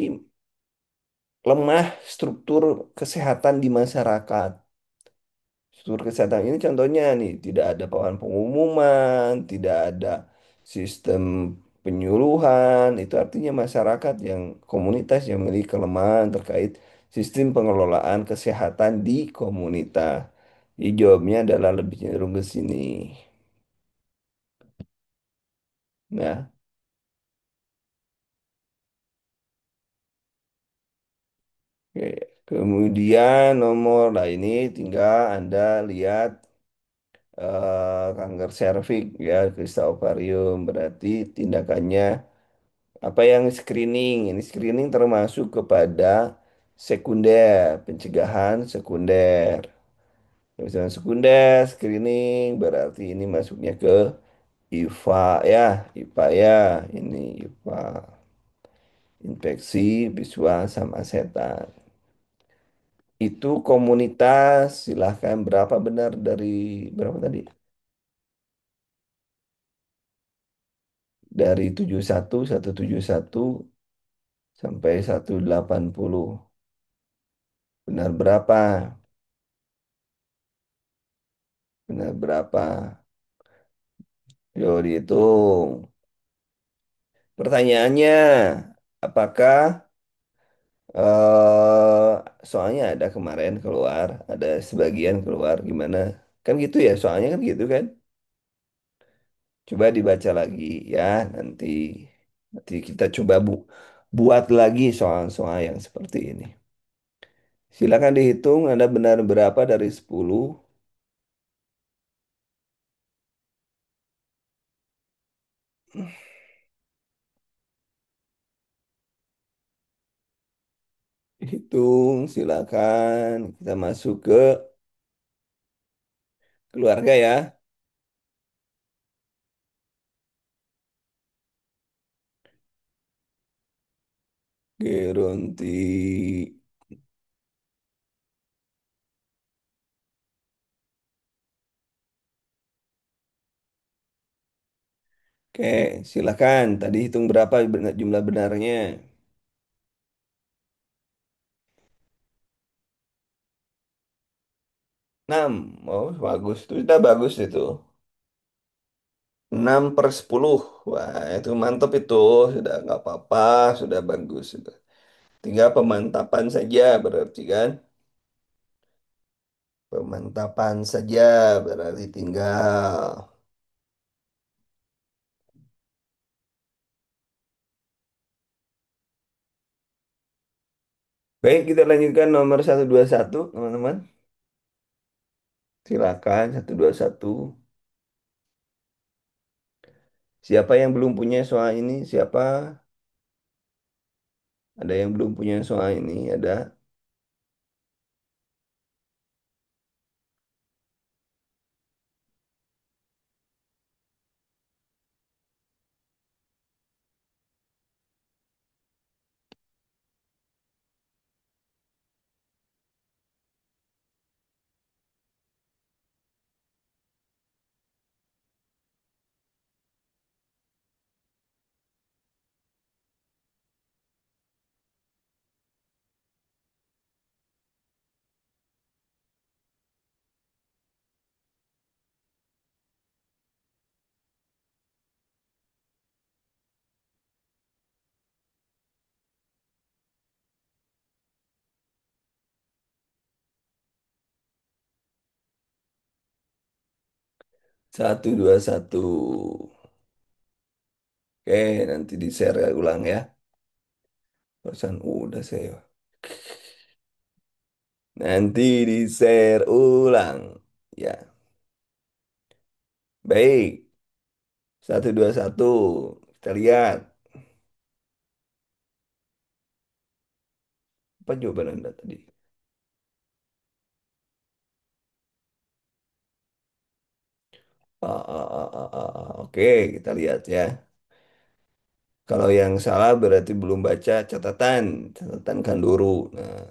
lemah struktur kesehatan di masyarakat. Struktur kesehatan ini contohnya nih, tidak ada papan pengumuman, tidak ada sistem penyuluhan, itu artinya masyarakat yang komunitas yang memiliki kelemahan terkait sistem pengelolaan kesehatan di komunitas. Jadi jawabnya adalah lebih cenderung ke sini. Nah, oke. Kemudian nomor lah ini tinggal Anda lihat kanker serviks ya, kista ovarium berarti tindakannya apa yang screening. Ini screening termasuk kepada sekunder, pencegahan sekunder. Misalnya sekunder screening berarti ini masuknya ke IVA ya, IPA ya, ini IPA infeksi visual sama setan. Itu komunitas, silahkan berapa benar dari berapa tadi? Dari 171 sampai 180. Benar berapa? Benar berapa? Yo, dihitung. Pertanyaannya, apakah soalnya ada kemarin keluar, ada sebagian keluar gimana? Kan gitu ya, soalnya kan gitu kan. Coba dibaca lagi ya, nanti nanti kita coba buat lagi soal-soal yang seperti ini. Silakan dihitung Anda benar berapa dari 10. Hitung, silakan. Kita masuk ke keluarga ya. Geronti. Oke, silakan. Tadi hitung berapa jumlah benarnya? 6. Oh, bagus. Itu sudah bagus itu. 6/10. Wah, itu mantap itu. Sudah nggak apa-apa. Sudah bagus. Sudah. Tinggal pemantapan saja berarti kan? Pemantapan saja berarti tinggal. Baik, kita lanjutkan nomor 121, teman-teman. Silakan, 121. Siapa yang belum punya soal ini? Siapa? Ada yang belum punya soal ini? Ada. 121. Oke, nanti di-share ulang ya. Pesan udah saya. Nanti di-share ulang. Ya, baik. 121. Kita lihat. Apa jawaban Anda tadi? Oke, kita lihat ya. Kalau yang salah berarti belum baca catatan. Catatan kan dulu. Nah,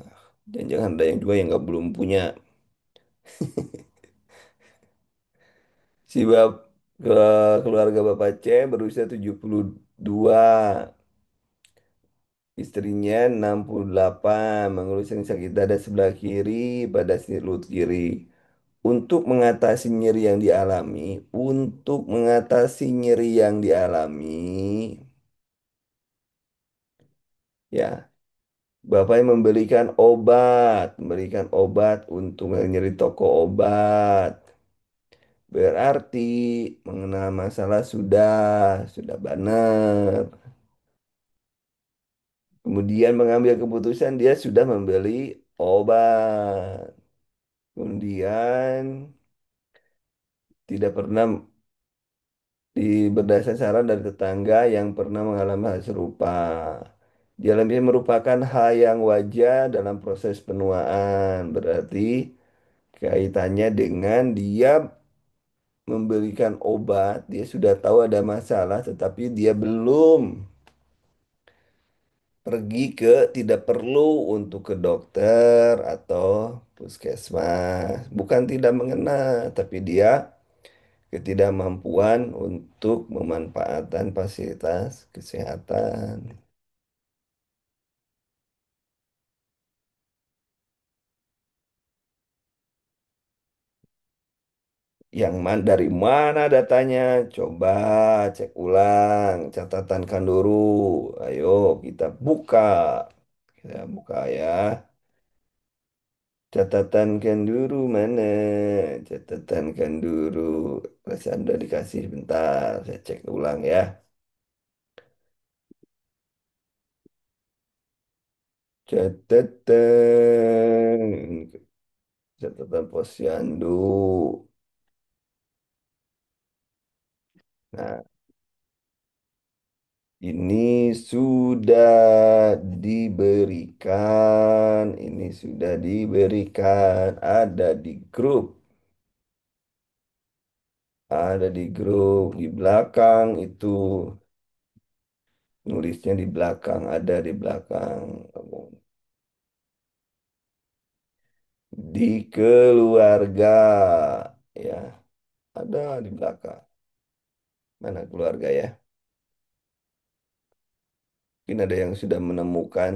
dan jangan ada yang juga yang nggak belum punya. Si keluarga Bapak C berusia 72, istrinya 68, mengeluhkan sakit dada sebelah kiri pada lutut kiri. Untuk mengatasi nyeri yang dialami, ya, Bapak yang memberikan obat untuk nyeri toko obat. Berarti mengenal masalah sudah benar. Kemudian mengambil keputusan dia sudah membeli obat. Kemudian tidak pernah berdasar saran dari tetangga yang pernah mengalami hal serupa. Dia lebih merupakan hal yang wajar dalam proses penuaan. Berarti kaitannya dengan dia memberikan obat, dia sudah tahu ada masalah, tetapi dia belum tidak perlu untuk ke dokter atau puskesmas. Bukan tidak mengena, tapi dia ketidakmampuan untuk memanfaatkan fasilitas kesehatan. Dari mana datanya? Coba cek ulang, catatankan dulu. Ayo kita buka. Kita buka ya. Catatan kenduru mana? Catatan kenduru. Perasaan udah dikasih bentar. Saya cek ulang ya. Catatan. Catatan posyandu. Nah, ini sudah diberikan. Ini sudah diberikan. Ada di grup. Ada di grup. Di belakang itu. Nulisnya di belakang. Ada di belakang. Di keluarga. Ya, ada di belakang. Mana keluarga ya? Mungkin ada yang sudah menemukan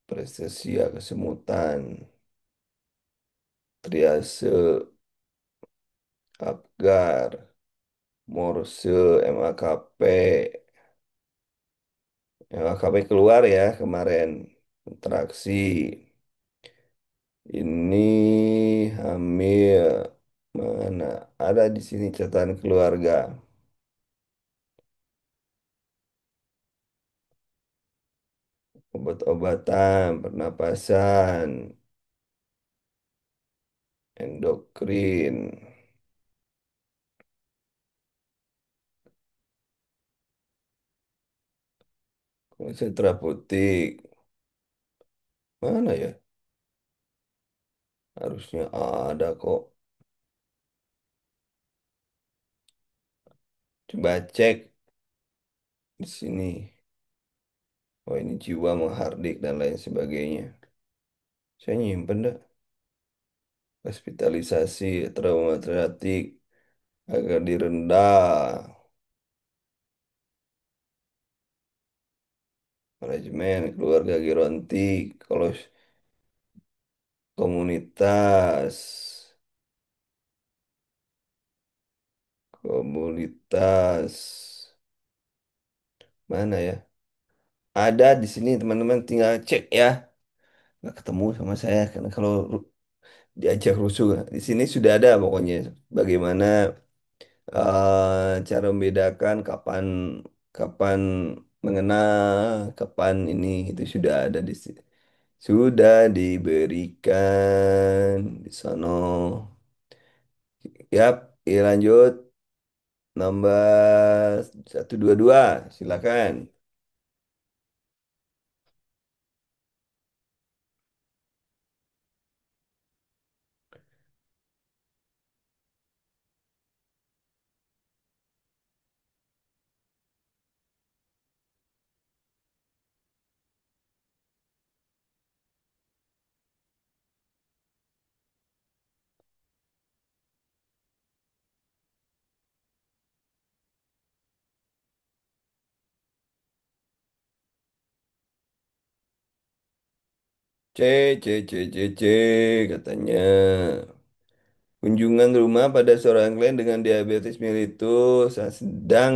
prestesia kesemutan. Triase, Apgar, Morse, MAKP. MAKP keluar ya kemarin. Interaksi. Ini hamil. Mana? Ada di sini catatan keluarga. Obat-obatan, pernapasan, endokrin, terapeutik. Mana ya? Harusnya ada kok. Coba cek di sini. Oh ini jiwa menghardik dan lain sebagainya. Saya nyimpen dah. Hospitalisasi, trauma traumatik agar direndah. Manajemen keluarga gerontik. Kalau komunitas. Komunitas. Mana ya? Ada di sini teman-teman tinggal cek ya. Nggak ketemu sama saya karena kalau diajak rusuh di sini sudah ada pokoknya bagaimana cara membedakan kapan kapan mengenal, kapan ini itu sudah ada di sini. Sudah diberikan di sono. Yap, ya lanjut. Nomor 122 silakan. C, katanya. Kunjungan rumah pada seorang klien dengan diabetes mellitus sedang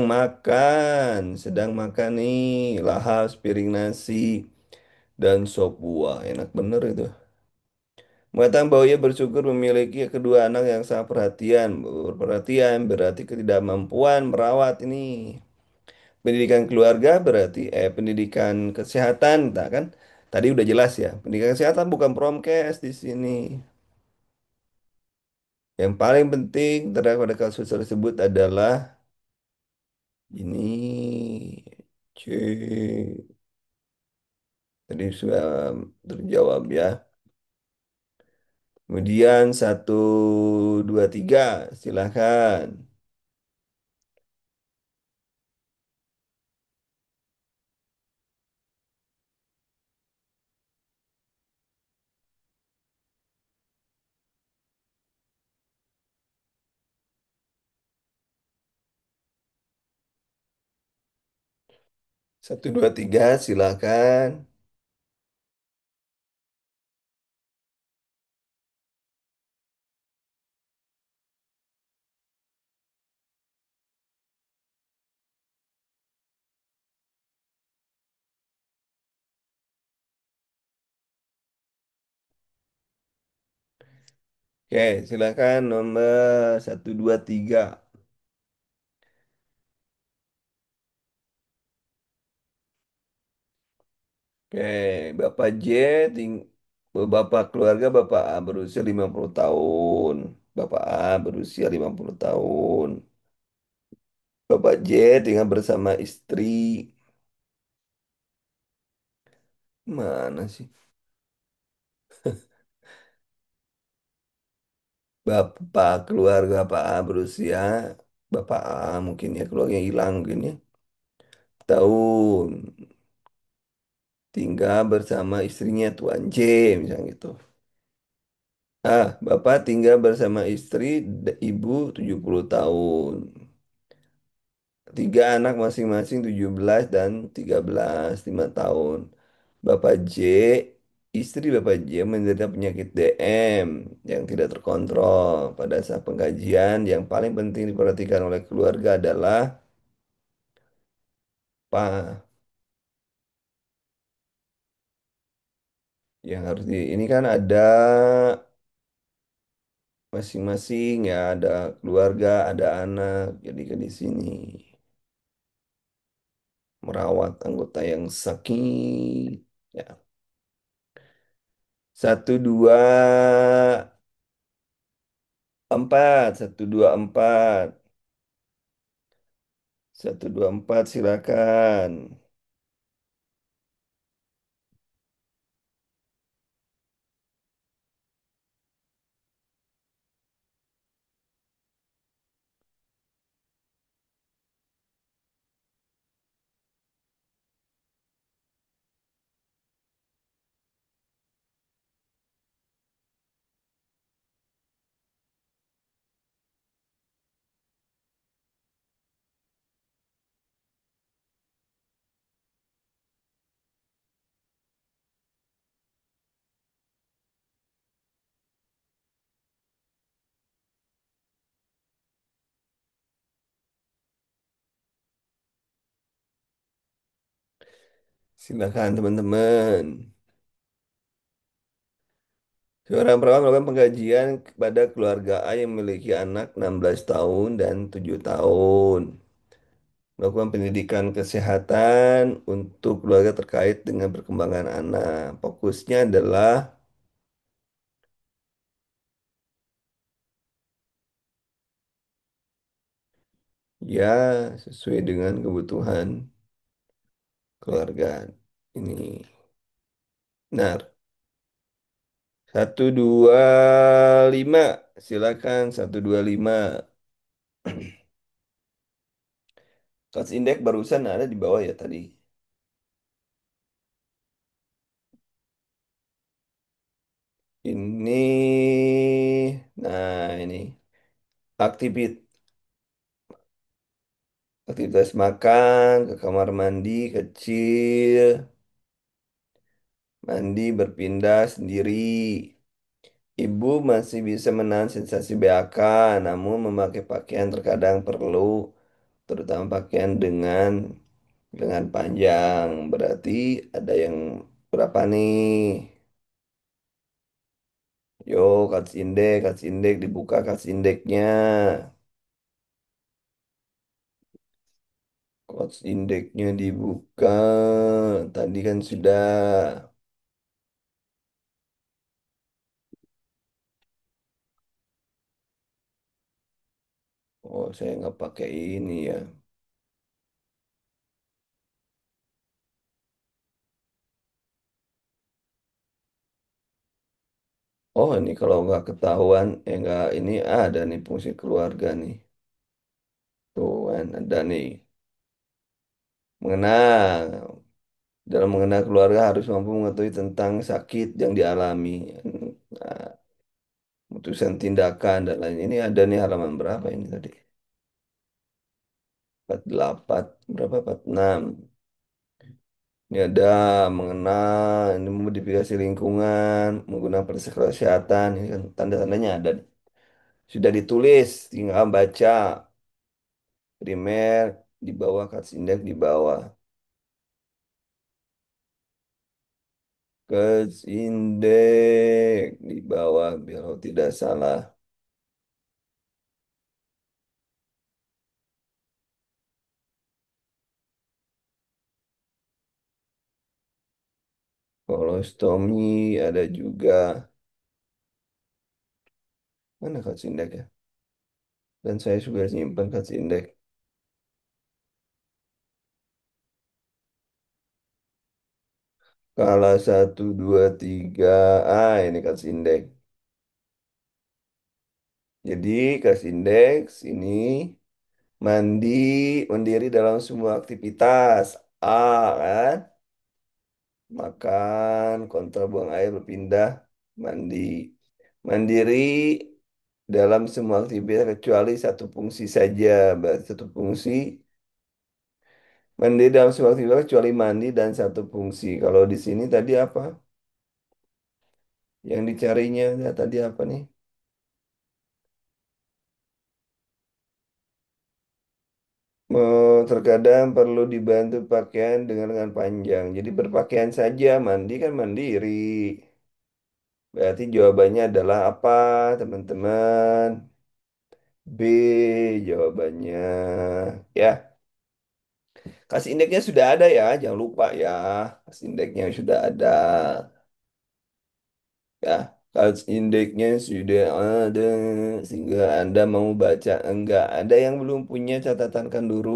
makan nih, lahap, piring nasi, dan sop buah. Enak bener itu. Mengatakan bahwa ia bersyukur memiliki kedua anak yang sangat perhatian. Perhatian berarti ketidakmampuan merawat ini. Pendidikan keluarga berarti pendidikan kesehatan, tak kan? Tadi udah jelas ya. Pendidikan kesehatan bukan promkes di sini. Yang paling penting terhadap pada kasus tersebut adalah ini C. Tadi sudah terjawab ya. Kemudian 1, 2, 3 silahkan. 1, 2, 3 silahkan. Oke, silakan nomor 123. Oke, Bapak J, ting Bapak keluarga Bapak A berusia 50 tahun. Bapak A berusia 50 tahun. Bapak J tinggal bersama istri. Mana sih? Bapak keluarga Pak A berusia Bapak A mungkin ya keluarga hilang mungkin ya. Tahun tinggal bersama istrinya Tuan J misalnya gitu. Bapak tinggal bersama istri ibu 70 tahun. Tiga anak masing-masing 17 dan 13 5 tahun. Bapak J, istri Bapak J menderita penyakit DM yang tidak terkontrol. Pada saat pengkajian, yang paling penting diperhatikan oleh keluarga adalah apa yang harus di ini kan ada masing-masing ya, ada keluarga, ada anak. Jadi ke di sini merawat anggota yang sakit. Ya. 124, 124, 124 silakan. Silakan teman-teman. Seorang perawat melakukan pengkajian kepada keluarga A yang memiliki anak 16 tahun dan 7 tahun. Melakukan pendidikan kesehatan untuk keluarga terkait dengan perkembangan anak. Fokusnya adalah ya sesuai dengan kebutuhan keluarga ini. Benar. 125. Silakan 125. Cost indeks barusan ada di bawah ya tadi. Ini, nah ini aktivitas makan, ke kamar mandi kecil, mandi berpindah sendiri. Ibu masih bisa menahan sensasi BAK, namun memakai pakaian terkadang perlu, terutama pakaian dengan lengan panjang. Berarti ada yang berapa nih? Yo, cuts indeks dibuka cuts indeksnya. Cost indeksnya dibuka. Tadi kan sudah. Oh, saya nggak pakai ini ya. Oh, ini kalau nggak ketahuan, nggak ini ada nih fungsi keluarga nih. Tuh kan ada nih. Mengenal. Dalam mengenal keluarga harus mampu mengetahui tentang sakit yang dialami. Nah, putusan tindakan dan lain. Ini ada nih halaman berapa ini tadi? 48, berapa? 46. Ini ada mengenal, ini modifikasi lingkungan, menggunakan protokol kesehatan, ini kan tanda-tandanya ada. Sudah ditulis, tinggal baca. Primer di bawah, Katsindak di bawah. Indeks di bawah kalau tidak salah. Kolostomi ada juga. Mana Indeks ya? Dan saya juga simpan Indeks. Skala satu 2 3. Ah, ini Indeks. Jadi Indeks ini mandi, mandiri dalam semua aktivitas. A kan? Makan, kontrol buang air, berpindah, mandi. Mandiri dalam semua aktivitas kecuali satu fungsi saja. Berarti satu fungsi. Mandi dalam semua aktivitas kecuali mandi dan satu fungsi. Kalau di sini tadi apa? Yang dicarinya ya, tadi apa nih? Terkadang perlu dibantu pakaian dengan lengan panjang. Jadi berpakaian saja, mandi kan mandiri. Berarti jawabannya adalah apa, teman-teman? B jawabannya. Ya, kasih indeksnya sudah ada ya, jangan lupa ya. Kasih indeksnya sudah ada. Ya, kasih indeksnya sudah ada. Sehingga Anda mau baca enggak. Ada yang belum punya catatan kan dulu.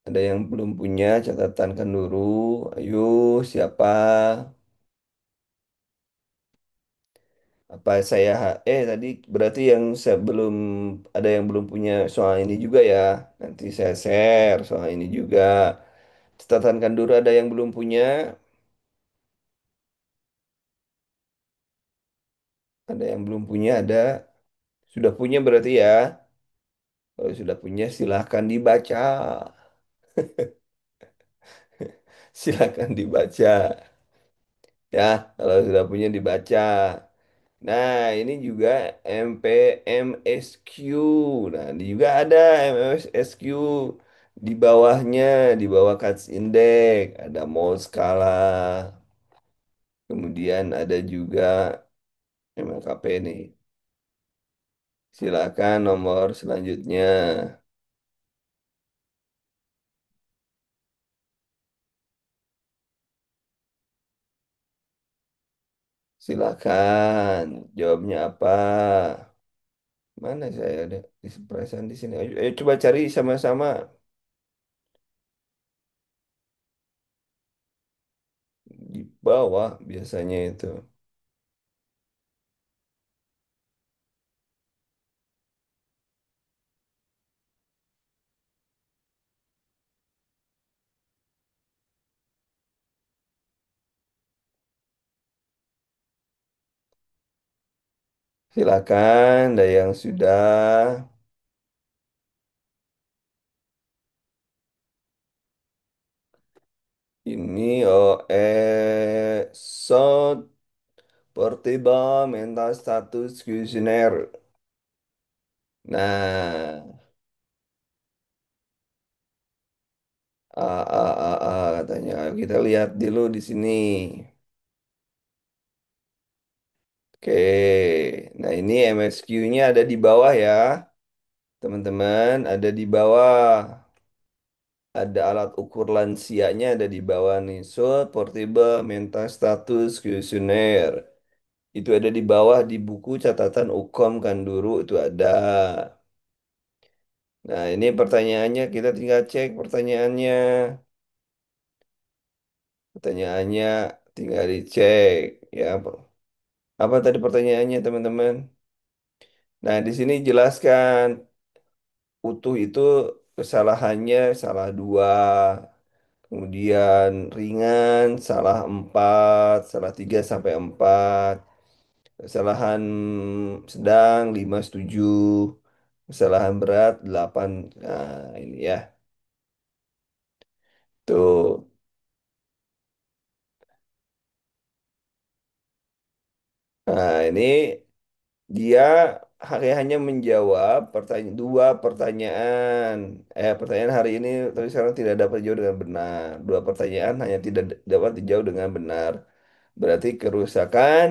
Ada yang belum punya catatan kan dulu. Ayo, siapa? Apa saya tadi berarti yang saya belum ada yang belum punya soal ini juga ya. Nanti saya share soal ini juga. Catatan kan dulu ada yang belum punya, ada yang belum punya, ada sudah punya berarti ya. Kalau sudah punya silahkan dibaca. Silahkan dibaca ya. Kalau sudah punya dibaca. Nah, ini juga MPMSQ. Nah, ini juga ada MPMSQ di bawahnya, di bawah CATS Index, ada mol skala. Kemudian ada juga MLKP nih. Silakan nomor selanjutnya. Silakan. Jawabnya apa? Mana saya ada di perasaan di sini. Ayo coba cari sama-sama di bawah biasanya itu. Silakan, ada yang sudah. Ini Sot Portiba Mental Status Kuesioner. Nah, katanya. Kita lihat dulu di sini. Oke, nah ini MSQ-nya ada di bawah ya, teman-teman. Ada di bawah. Ada alat ukur lansianya ada di bawah nih. Sot Portable Mental Status Kuesioner. Itu ada di bawah di buku catatan Ukom kan dulu itu ada. Nah, ini pertanyaannya kita tinggal cek pertanyaannya. Pertanyaannya tinggal dicek ya. Apa tadi pertanyaannya, teman-teman? Nah, di sini jelaskan utuh itu kesalahannya salah dua, kemudian ringan salah empat, salah tiga sampai empat, kesalahan sedang lima setuju, kesalahan berat delapan. Nah, ini ya. Tuh. Nah, ini dia hanya menjawab dua pertanyaan. Pertanyaan hari ini tapi sekarang tidak dapat dijawab dengan benar. Dua pertanyaan hanya tidak dapat dijawab dengan benar. Berarti kerusakan.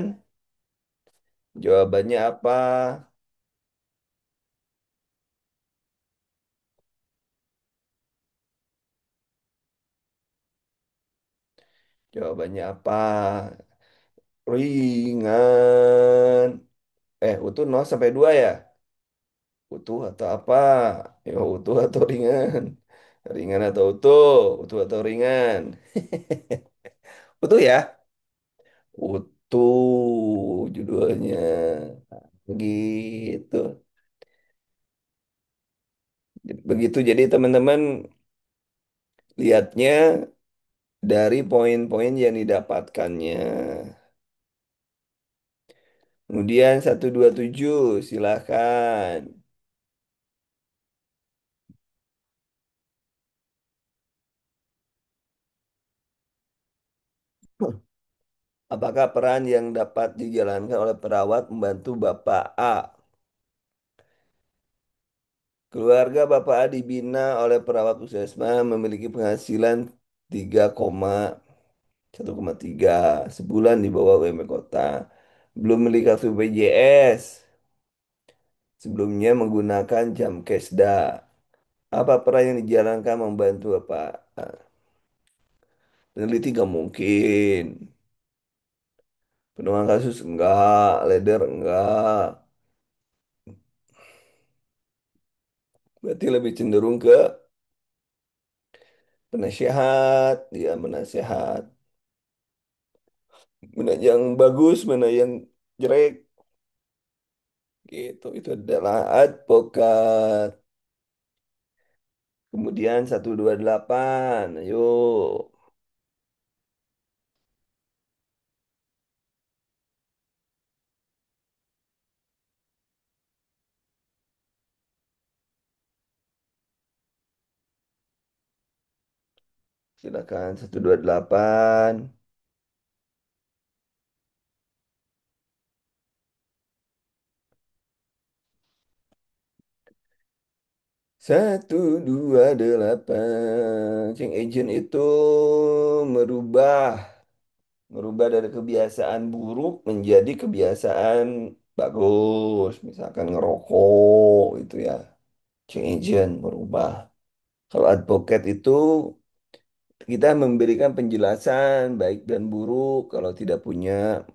Jawabannya apa? Jawabannya apa? Ringan. Utuh 0 sampai 2 ya? Utuh atau apa? Ya, utuh atau ringan? Ringan atau utuh? Utuh atau ringan? Utuh ya? Utuh judulnya. Gitu. Begitu jadi teman-teman lihatnya dari poin-poin yang didapatkannya. Kemudian 127 silakan. Apakah peran yang dapat dijalankan oleh perawat membantu Bapak A? Keluarga Bapak A dibina oleh perawat puskesmas memiliki penghasilan 3,1,3 sebulan di bawah UMR kota. Belum memiliki kartu BPJS. Sebelumnya menggunakan jam Kesda. Apa peran yang dijalankan membantu Bapak A? Peneliti nggak mungkin. Penuang kasus enggak. Leder enggak. Berarti lebih cenderung ke penasehat. Dia menasehat. Mana yang bagus, mana yang jelek. Gitu. Itu adalah advokat. Kemudian 128. Ayo. Silakan 128. 128. Change agent itu merubah merubah dari kebiasaan buruk menjadi kebiasaan bagus. Misalkan ngerokok itu ya. Change agent merubah. Kalau advokat itu kita memberikan penjelasan baik dan buruk kalau tidak punya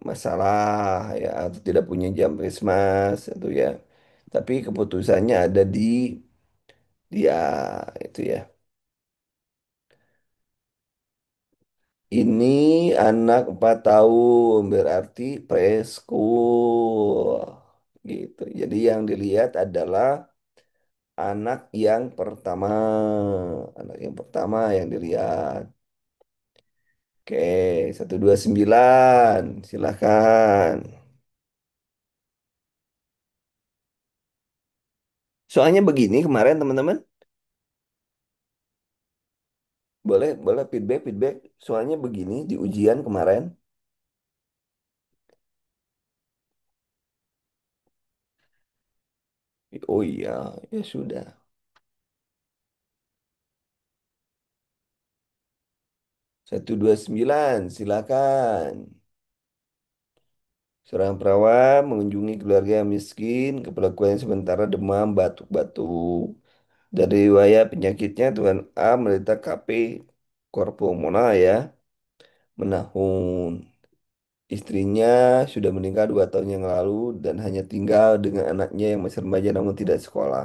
masalah ya atau tidak punya jam Christmas itu ya. Tapi keputusannya ada di dia itu ya. Ini anak 4 tahun berarti preschool gitu. Jadi yang dilihat adalah anak yang pertama. Anak yang pertama yang dilihat. Oke, 129. Silakan. Soalnya begini kemarin teman-teman, boleh boleh feedback. Soalnya begini di ujian kemarin. Oh iya, ya sudah. 129. Silakan. Seorang perawat mengunjungi keluarga yang miskin, keperluan sementara demam, batuk-batuk. Dari riwayat penyakitnya, Tuan A menderita KP korpomonal ya, menahun. Istrinya sudah meninggal 2 tahun yang lalu dan hanya tinggal dengan anaknya yang masih remaja namun tidak sekolah.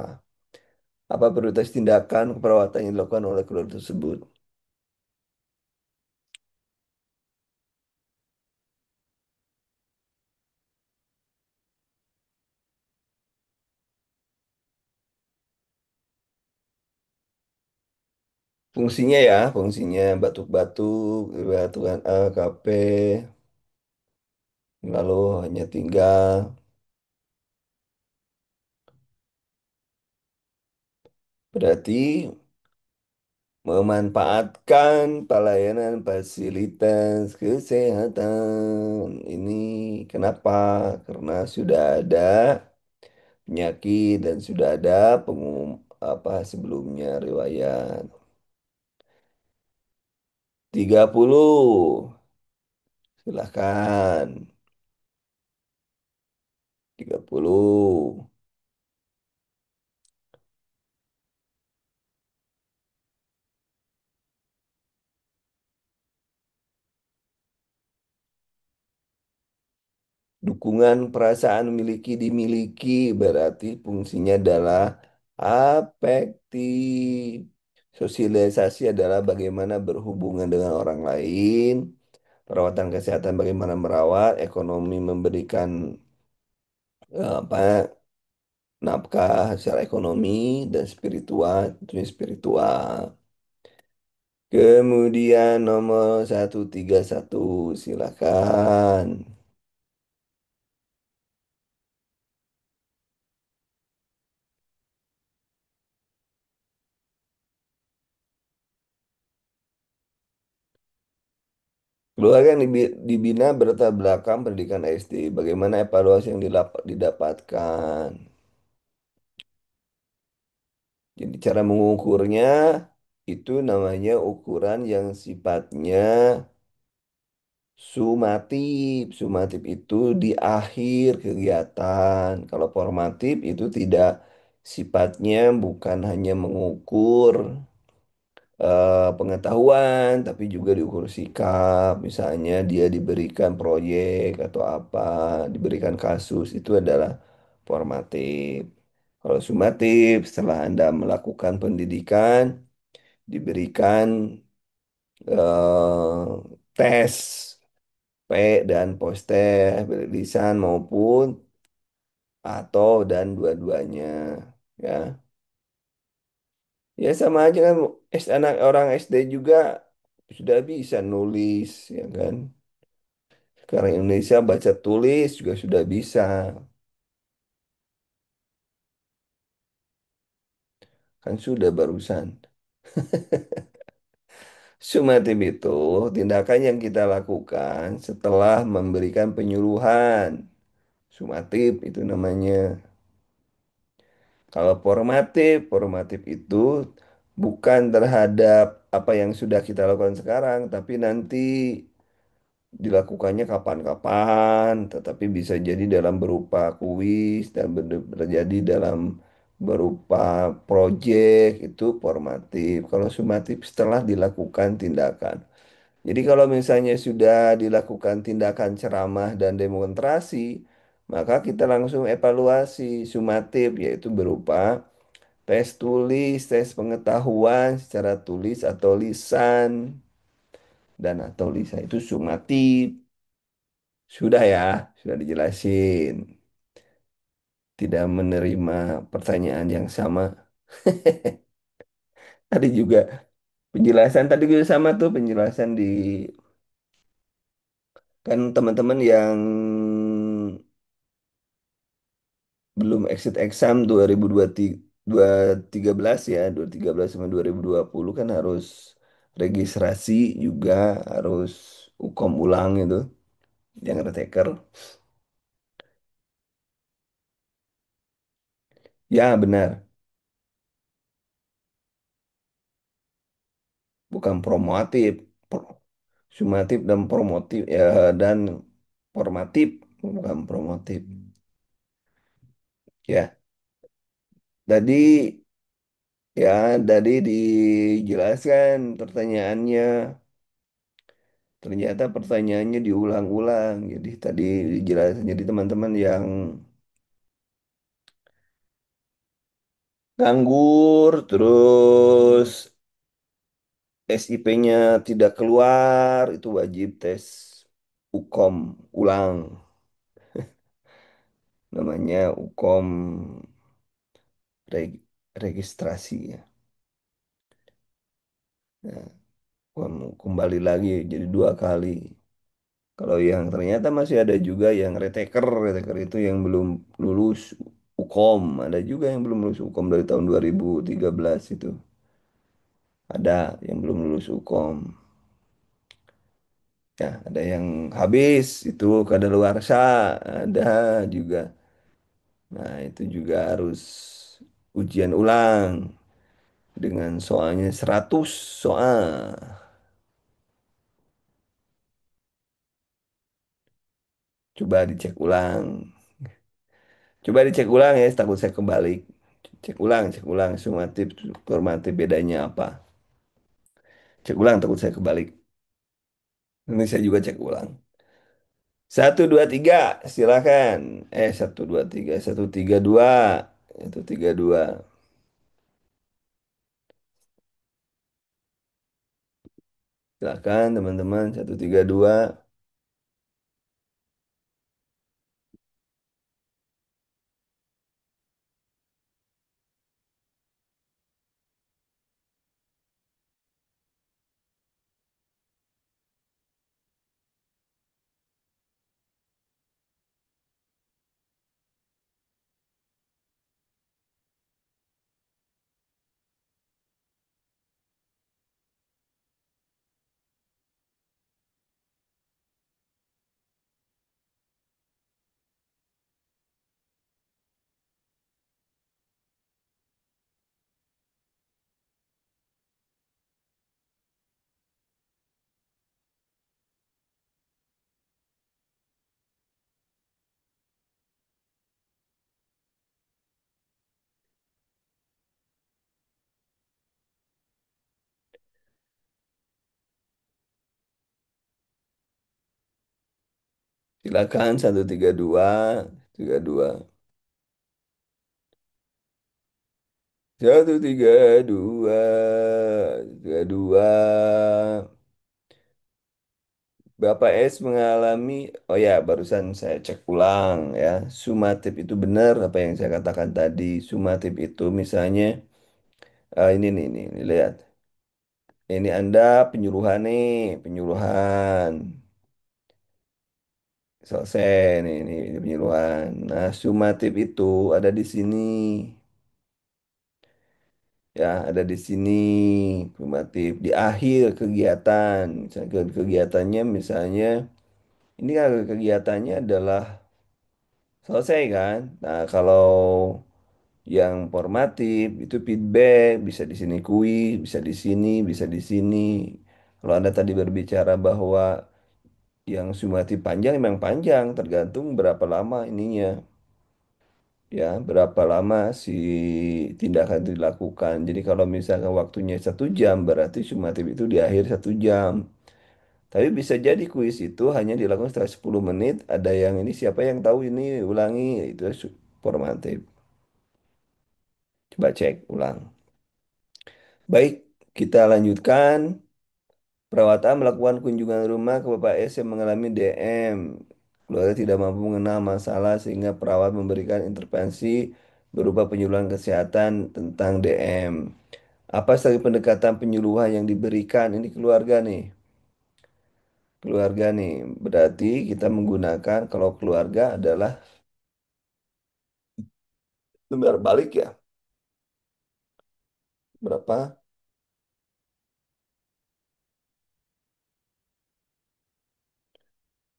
Apa prioritas tindakan keperawatan yang dilakukan oleh keluarga tersebut? Fungsinya ya, fungsinya batuk-batuk, batuan A, KP, lalu hanya tinggal. Berarti memanfaatkan pelayanan fasilitas kesehatan. Ini kenapa? Karena sudah ada penyakit dan sudah ada apa sebelumnya riwayat. 30. Silahkan. 30. Dukungan perasaan memiliki dimiliki berarti fungsinya adalah afektif. Sosialisasi adalah bagaimana berhubungan dengan orang lain. Perawatan kesehatan bagaimana merawat. Ekonomi memberikan apa nafkah secara ekonomi dan spiritual, tentunya spiritual. Kemudian nomor 131 silakan. Keluarga yang dibina berlatar belakang pendidikan SD. Bagaimana evaluasi yang didapatkan? Jadi cara mengukurnya itu namanya ukuran yang sifatnya sumatif. Sumatif itu di akhir kegiatan. Kalau formatif itu tidak sifatnya bukan hanya mengukur pengetahuan, tapi juga diukur sikap. Misalnya dia diberikan proyek atau apa, diberikan kasus, itu adalah formatif. Kalau sumatif, setelah Anda melakukan pendidikan, diberikan tes P dan poster, lisan maupun atau dan dua-duanya. Ya, ya sama aja kan. Anak orang SD juga sudah bisa nulis, ya kan? Sekarang Indonesia baca tulis juga sudah bisa. Kan sudah barusan. Sumatif itu tindakan yang kita lakukan setelah memberikan penyuluhan. Sumatif itu namanya. Kalau formatif itu bukan terhadap apa yang sudah kita lakukan sekarang, tapi nanti dilakukannya kapan-kapan, tetapi bisa jadi dalam berupa kuis dan terjadi dalam berupa proyek itu formatif. Kalau sumatif setelah dilakukan tindakan. Jadi kalau misalnya sudah dilakukan tindakan ceramah dan demonstrasi, maka kita langsung evaluasi sumatif yaitu berupa tes tulis, tes pengetahuan secara tulis atau lisan dan atau lisan itu sumatif. Sudah ya, sudah dijelasin. Tidak menerima pertanyaan yang sama. Tadi juga penjelasan tadi juga sama tuh penjelasan di kan teman-teman yang belum exit exam 2023 ya, 2013 sama 2020 kan harus registrasi juga harus ukom ulang itu yang retaker. Ya benar, bukan promotif. Sumatif dan promotif ya dan formatif bukan promotif ya. Tadi ya tadi dijelaskan pertanyaannya. Ternyata pertanyaannya diulang-ulang. Jadi tadi dijelaskan. Jadi teman-teman yang nganggur terus SIP-nya tidak keluar itu wajib tes UKOM ulang. Namanya UKOM registrasi ya. Nah, kembali lagi jadi 2 kali. Kalau yang ternyata masih ada juga yang retaker, retaker itu yang belum lulus UKOM, ada juga yang belum lulus UKOM dari tahun 2013 itu. Ada yang belum lulus UKOM. Ya, ada yang habis itu kadaluarsa, ada juga. Nah, itu juga harus ujian ulang dengan soalnya 100 soal. Coba dicek ulang. Coba dicek ulang ya, takut saya kebalik. Cek ulang sumatif, formatif bedanya apa. Cek ulang takut saya kebalik. Ini saya juga cek ulang. Satu, dua, tiga, silakan. Satu, dua, tiga, satu, tiga, dua. Satu, tiga, dua. Silakan teman-teman, satu, tiga, dua. Silakan, satu, tiga, dua. Tiga, dua. Satu, tiga, dua. Tiga, dua. Bapak S mengalami, oh ya, barusan saya cek ulang ya. Sumatif itu benar apa yang saya katakan tadi. Sumatif itu misalnya, ini nih, nih, lihat. Ini Anda penyuluhan nih, penyuluhan. Selesai nih, ini penyuluhan. Nah, sumatif itu ada di sini. Ya, ada di sini sumatif di akhir kegiatan. Misalnya kegiatannya misalnya ini kan kegiatannya adalah selesai kan? Nah, kalau yang formatif itu feedback, bisa di sini kuis, bisa di sini, bisa di sini. Kalau Anda tadi berbicara bahwa yang sumatif panjang memang panjang, tergantung berapa lama ininya, ya, berapa lama si tindakan itu dilakukan. Jadi kalau misalkan waktunya 1 jam, berarti sumatif itu di akhir 1 jam. Tapi bisa jadi kuis itu hanya dilakukan setelah 10 menit. Ada yang ini siapa yang tahu ini ulangi, itu formatif. Coba cek ulang. Baik, kita lanjutkan. Perawatan melakukan kunjungan rumah ke Bapak S yang mengalami DM. Keluarga tidak mampu mengenal masalah sehingga perawat memberikan intervensi berupa penyuluhan kesehatan tentang DM. Apa strategi pendekatan penyuluhan yang diberikan? Ini keluarga nih. Keluarga nih. Berarti kita menggunakan kalau keluarga adalah lembar balik ya. Berapa?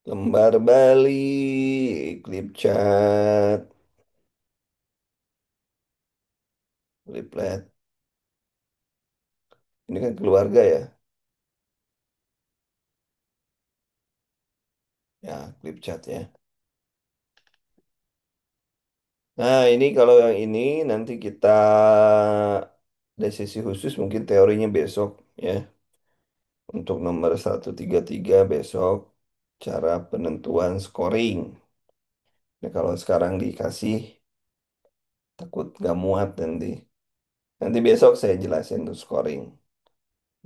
Lembar balik, clip chat, fliplet. Ini kan keluarga ya. Ya, clip chat ya. Nah, ini kalau yang ini nanti kita ada sesi khusus mungkin teorinya besok ya. Untuk nomor 133 besok cara penentuan scoring. Nah, kalau sekarang dikasih takut gak muat nanti. Nanti besok saya jelasin untuk scoring.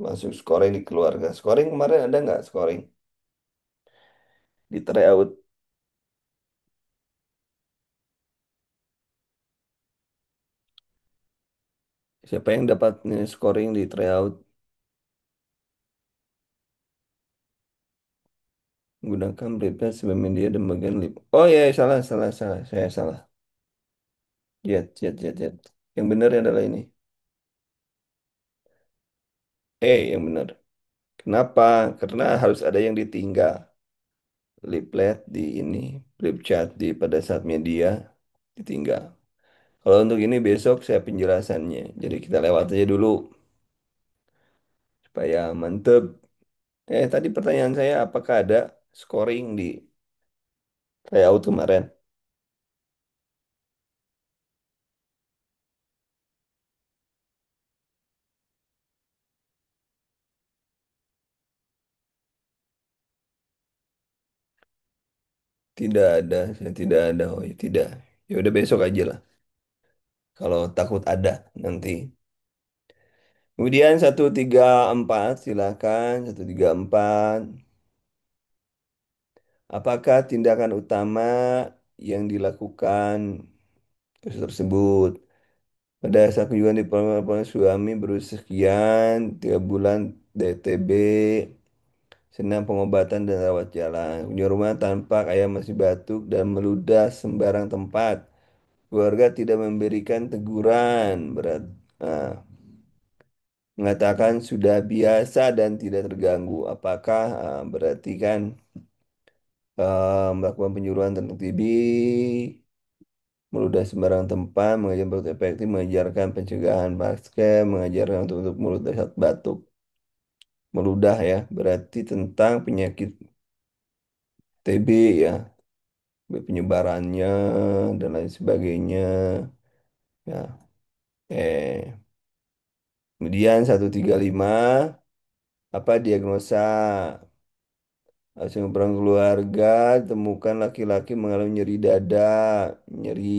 Masuk scoring di keluarga. Scoring kemarin ada nggak scoring? Di tryout. Siapa yang dapat scoring di tryout? Gunakan prepaid sebagai media dan bagian lip. Oh ya, salah, salah, salah. Saya salah. Jet. Yang benar adalah ini. Yang benar. Kenapa? Karena harus ada yang ditinggal. Leaflet di ini, flip chart di pada saat media. ditinggal. Kalau untuk ini besok saya penjelasannya. Jadi kita lewat aja dulu supaya mantep. Tadi pertanyaan saya apakah ada scoring di tryout kemarin? Tidak ada, saya tidak ada. Oh, ya, tidak. Ya udah besok aja lah. Kalau takut ada nanti. Kemudian 134 silakan 134. Apakah tindakan utama yang dilakukan kasus tersebut? Pada saat kunjungan di pengalaman suami berusia sekian, 3 bulan DTB, senam pengobatan dan rawat jalan. Kunjungan rumah tampak ayah masih batuk dan meludah sembarang tempat. Keluarga tidak memberikan teguran berat. Nah, mengatakan sudah biasa dan tidak terganggu. Apakah berarti kan melakukan penyuluhan tentang TB, meludah sembarang tempat, mengajar batuk efektif, mengajarkan pencegahan basket, mengajarkan untuk mulut saat batuk, meludah ya, berarti tentang penyakit TB ya, penyebarannya dan lain sebagainya. Ya, kemudian 135, apa diagnosa? Hasil perang keluarga, temukan laki-laki mengalami nyeri dada, nyeri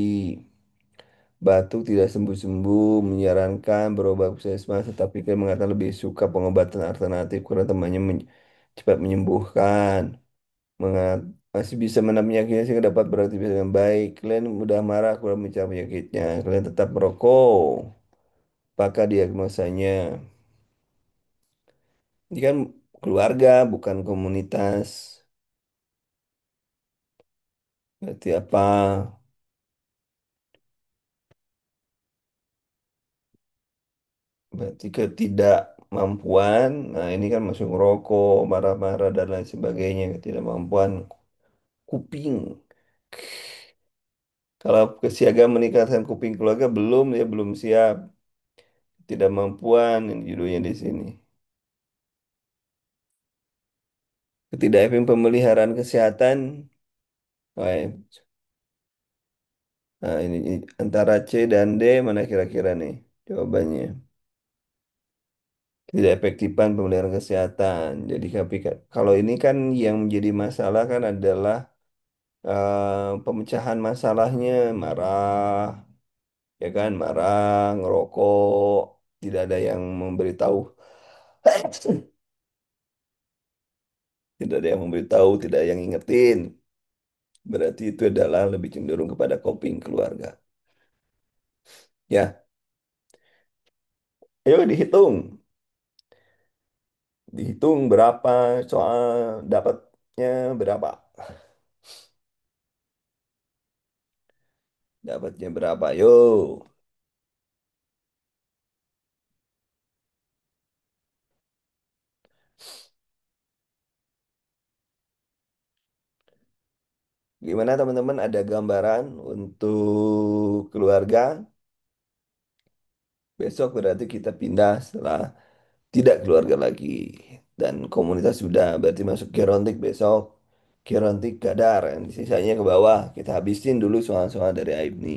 batuk tidak sembuh-sembuh, menyarankan berobat ke puskesmas, tetapi kan mengatakan lebih suka pengobatan alternatif karena temannya cepat menyembuhkan. Masih bisa menahan penyakitnya sehingga dapat beraktivitas dengan baik. Kalian mudah marah kurang mencari penyakitnya. Kalian tetap merokok. Apakah diagnosanya? Ini kan keluarga, bukan komunitas. Berarti apa? Berarti ketidakmampuan. Nah, ini kan masuk rokok, marah-marah, dan lain sebagainya. Ketidakmampuan kuping. Kalau kesiagaan meningkatkan kuping keluarga belum ya belum siap. Ketidakmampuan ini judulnya di sini. Ketidakefektifan pemeliharaan kesehatan. Wah, nah, ini antara C dan D mana kira-kira nih jawabannya? Tidak efektifan pemeliharaan kesehatan. Jadi kalau ini kan yang menjadi masalah kan adalah pemecahan masalahnya marah, ya kan marah, ngerokok, tidak ada yang memberitahu, tidak ada yang memberitahu, tidak ada yang ingetin. Berarti itu adalah lebih cenderung kepada coping keluarga. Ya, ayo dihitung berapa soal dapatnya berapa, dapatnya berapa, yo. Gimana teman-teman ada gambaran untuk keluarga? Besok berarti kita pindah setelah tidak keluarga lagi. Dan komunitas sudah berarti masuk Gerontik besok. Gerontik Gadar. Yang sisanya ke bawah. Kita habisin dulu soal-soal dari Aibni.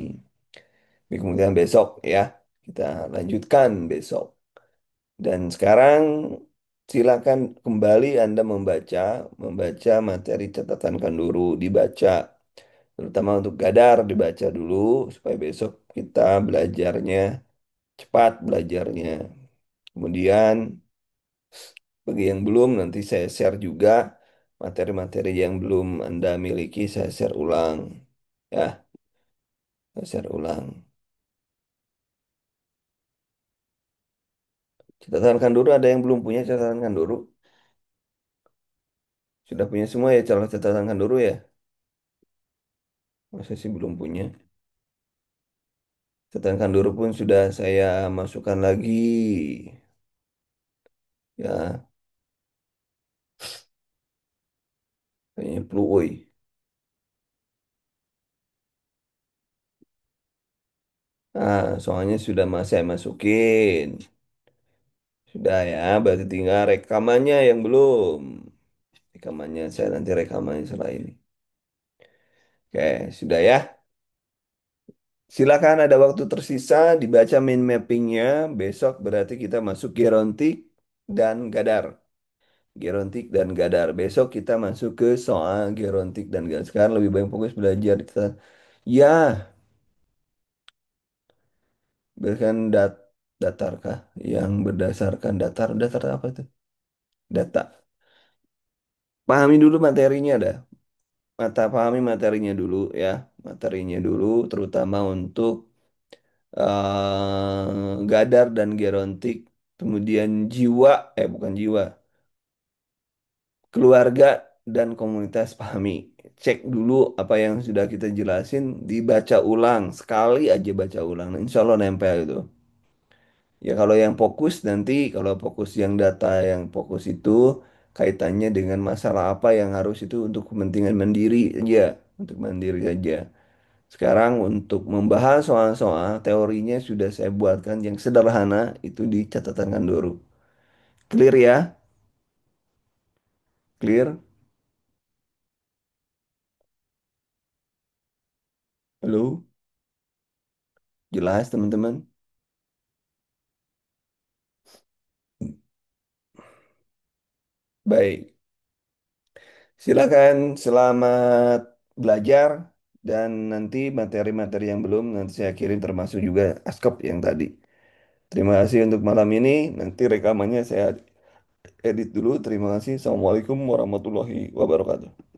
Ini kemudian besok ya. Kita lanjutkan besok. Dan sekarang silakan kembali Anda membaca materi catatan Kanduru, dibaca. Terutama untuk Gadar dibaca dulu supaya besok kita belajarnya cepat belajarnya. Kemudian bagi yang belum, nanti saya share juga materi-materi yang belum Anda miliki, saya share ulang. Ya, saya share ulang. Catatan Kanduru, ada yang belum punya catatan Kanduru? Sudah punya semua ya calon catatan Kanduru ya? Masa sih belum punya? Catatan Kanduru pun sudah saya masukkan lagi. Ya, kayaknya perlu, woi. Nah, soalnya sudah saya masukin. Sudah ya, berarti tinggal rekamannya yang belum. Rekamannya saya nanti rekamannya setelah ini. Oke, sudah ya. Silakan ada waktu tersisa dibaca mind mappingnya. Besok berarti kita masuk gerontik dan gadar. Gerontik dan gadar. Besok kita masuk ke soal gerontik dan gadar. Sekarang lebih banyak fokus belajar. Ya, berdasarkan datar kah? Yang berdasarkan datar. Datar apa itu? Data. Pahami dulu materinya dah. Pahami materinya dulu ya. Materinya dulu terutama untuk gadar dan gerontik. Kemudian jiwa, bukan jiwa. Keluarga dan komunitas pahami. Cek dulu apa yang sudah kita jelasin, dibaca ulang. Sekali aja baca ulang. Nah, insya Allah nempel itu. Ya kalau yang fokus nanti, kalau fokus yang data yang fokus itu kaitannya dengan masalah apa yang harus itu untuk kepentingan mandiri aja. Untuk mandiri saja. Sekarang untuk membahas soal-soal teorinya sudah saya buatkan yang sederhana itu di catatan dulu. Clear ya? Clear? Halo? Jelas teman-teman? Baik. Silakan selamat belajar dan nanti materi-materi yang belum nanti saya kirim termasuk juga askop yang tadi. Terima kasih untuk malam ini. Nanti rekamannya saya edit dulu. Terima kasih. Assalamualaikum warahmatullahi wabarakatuh.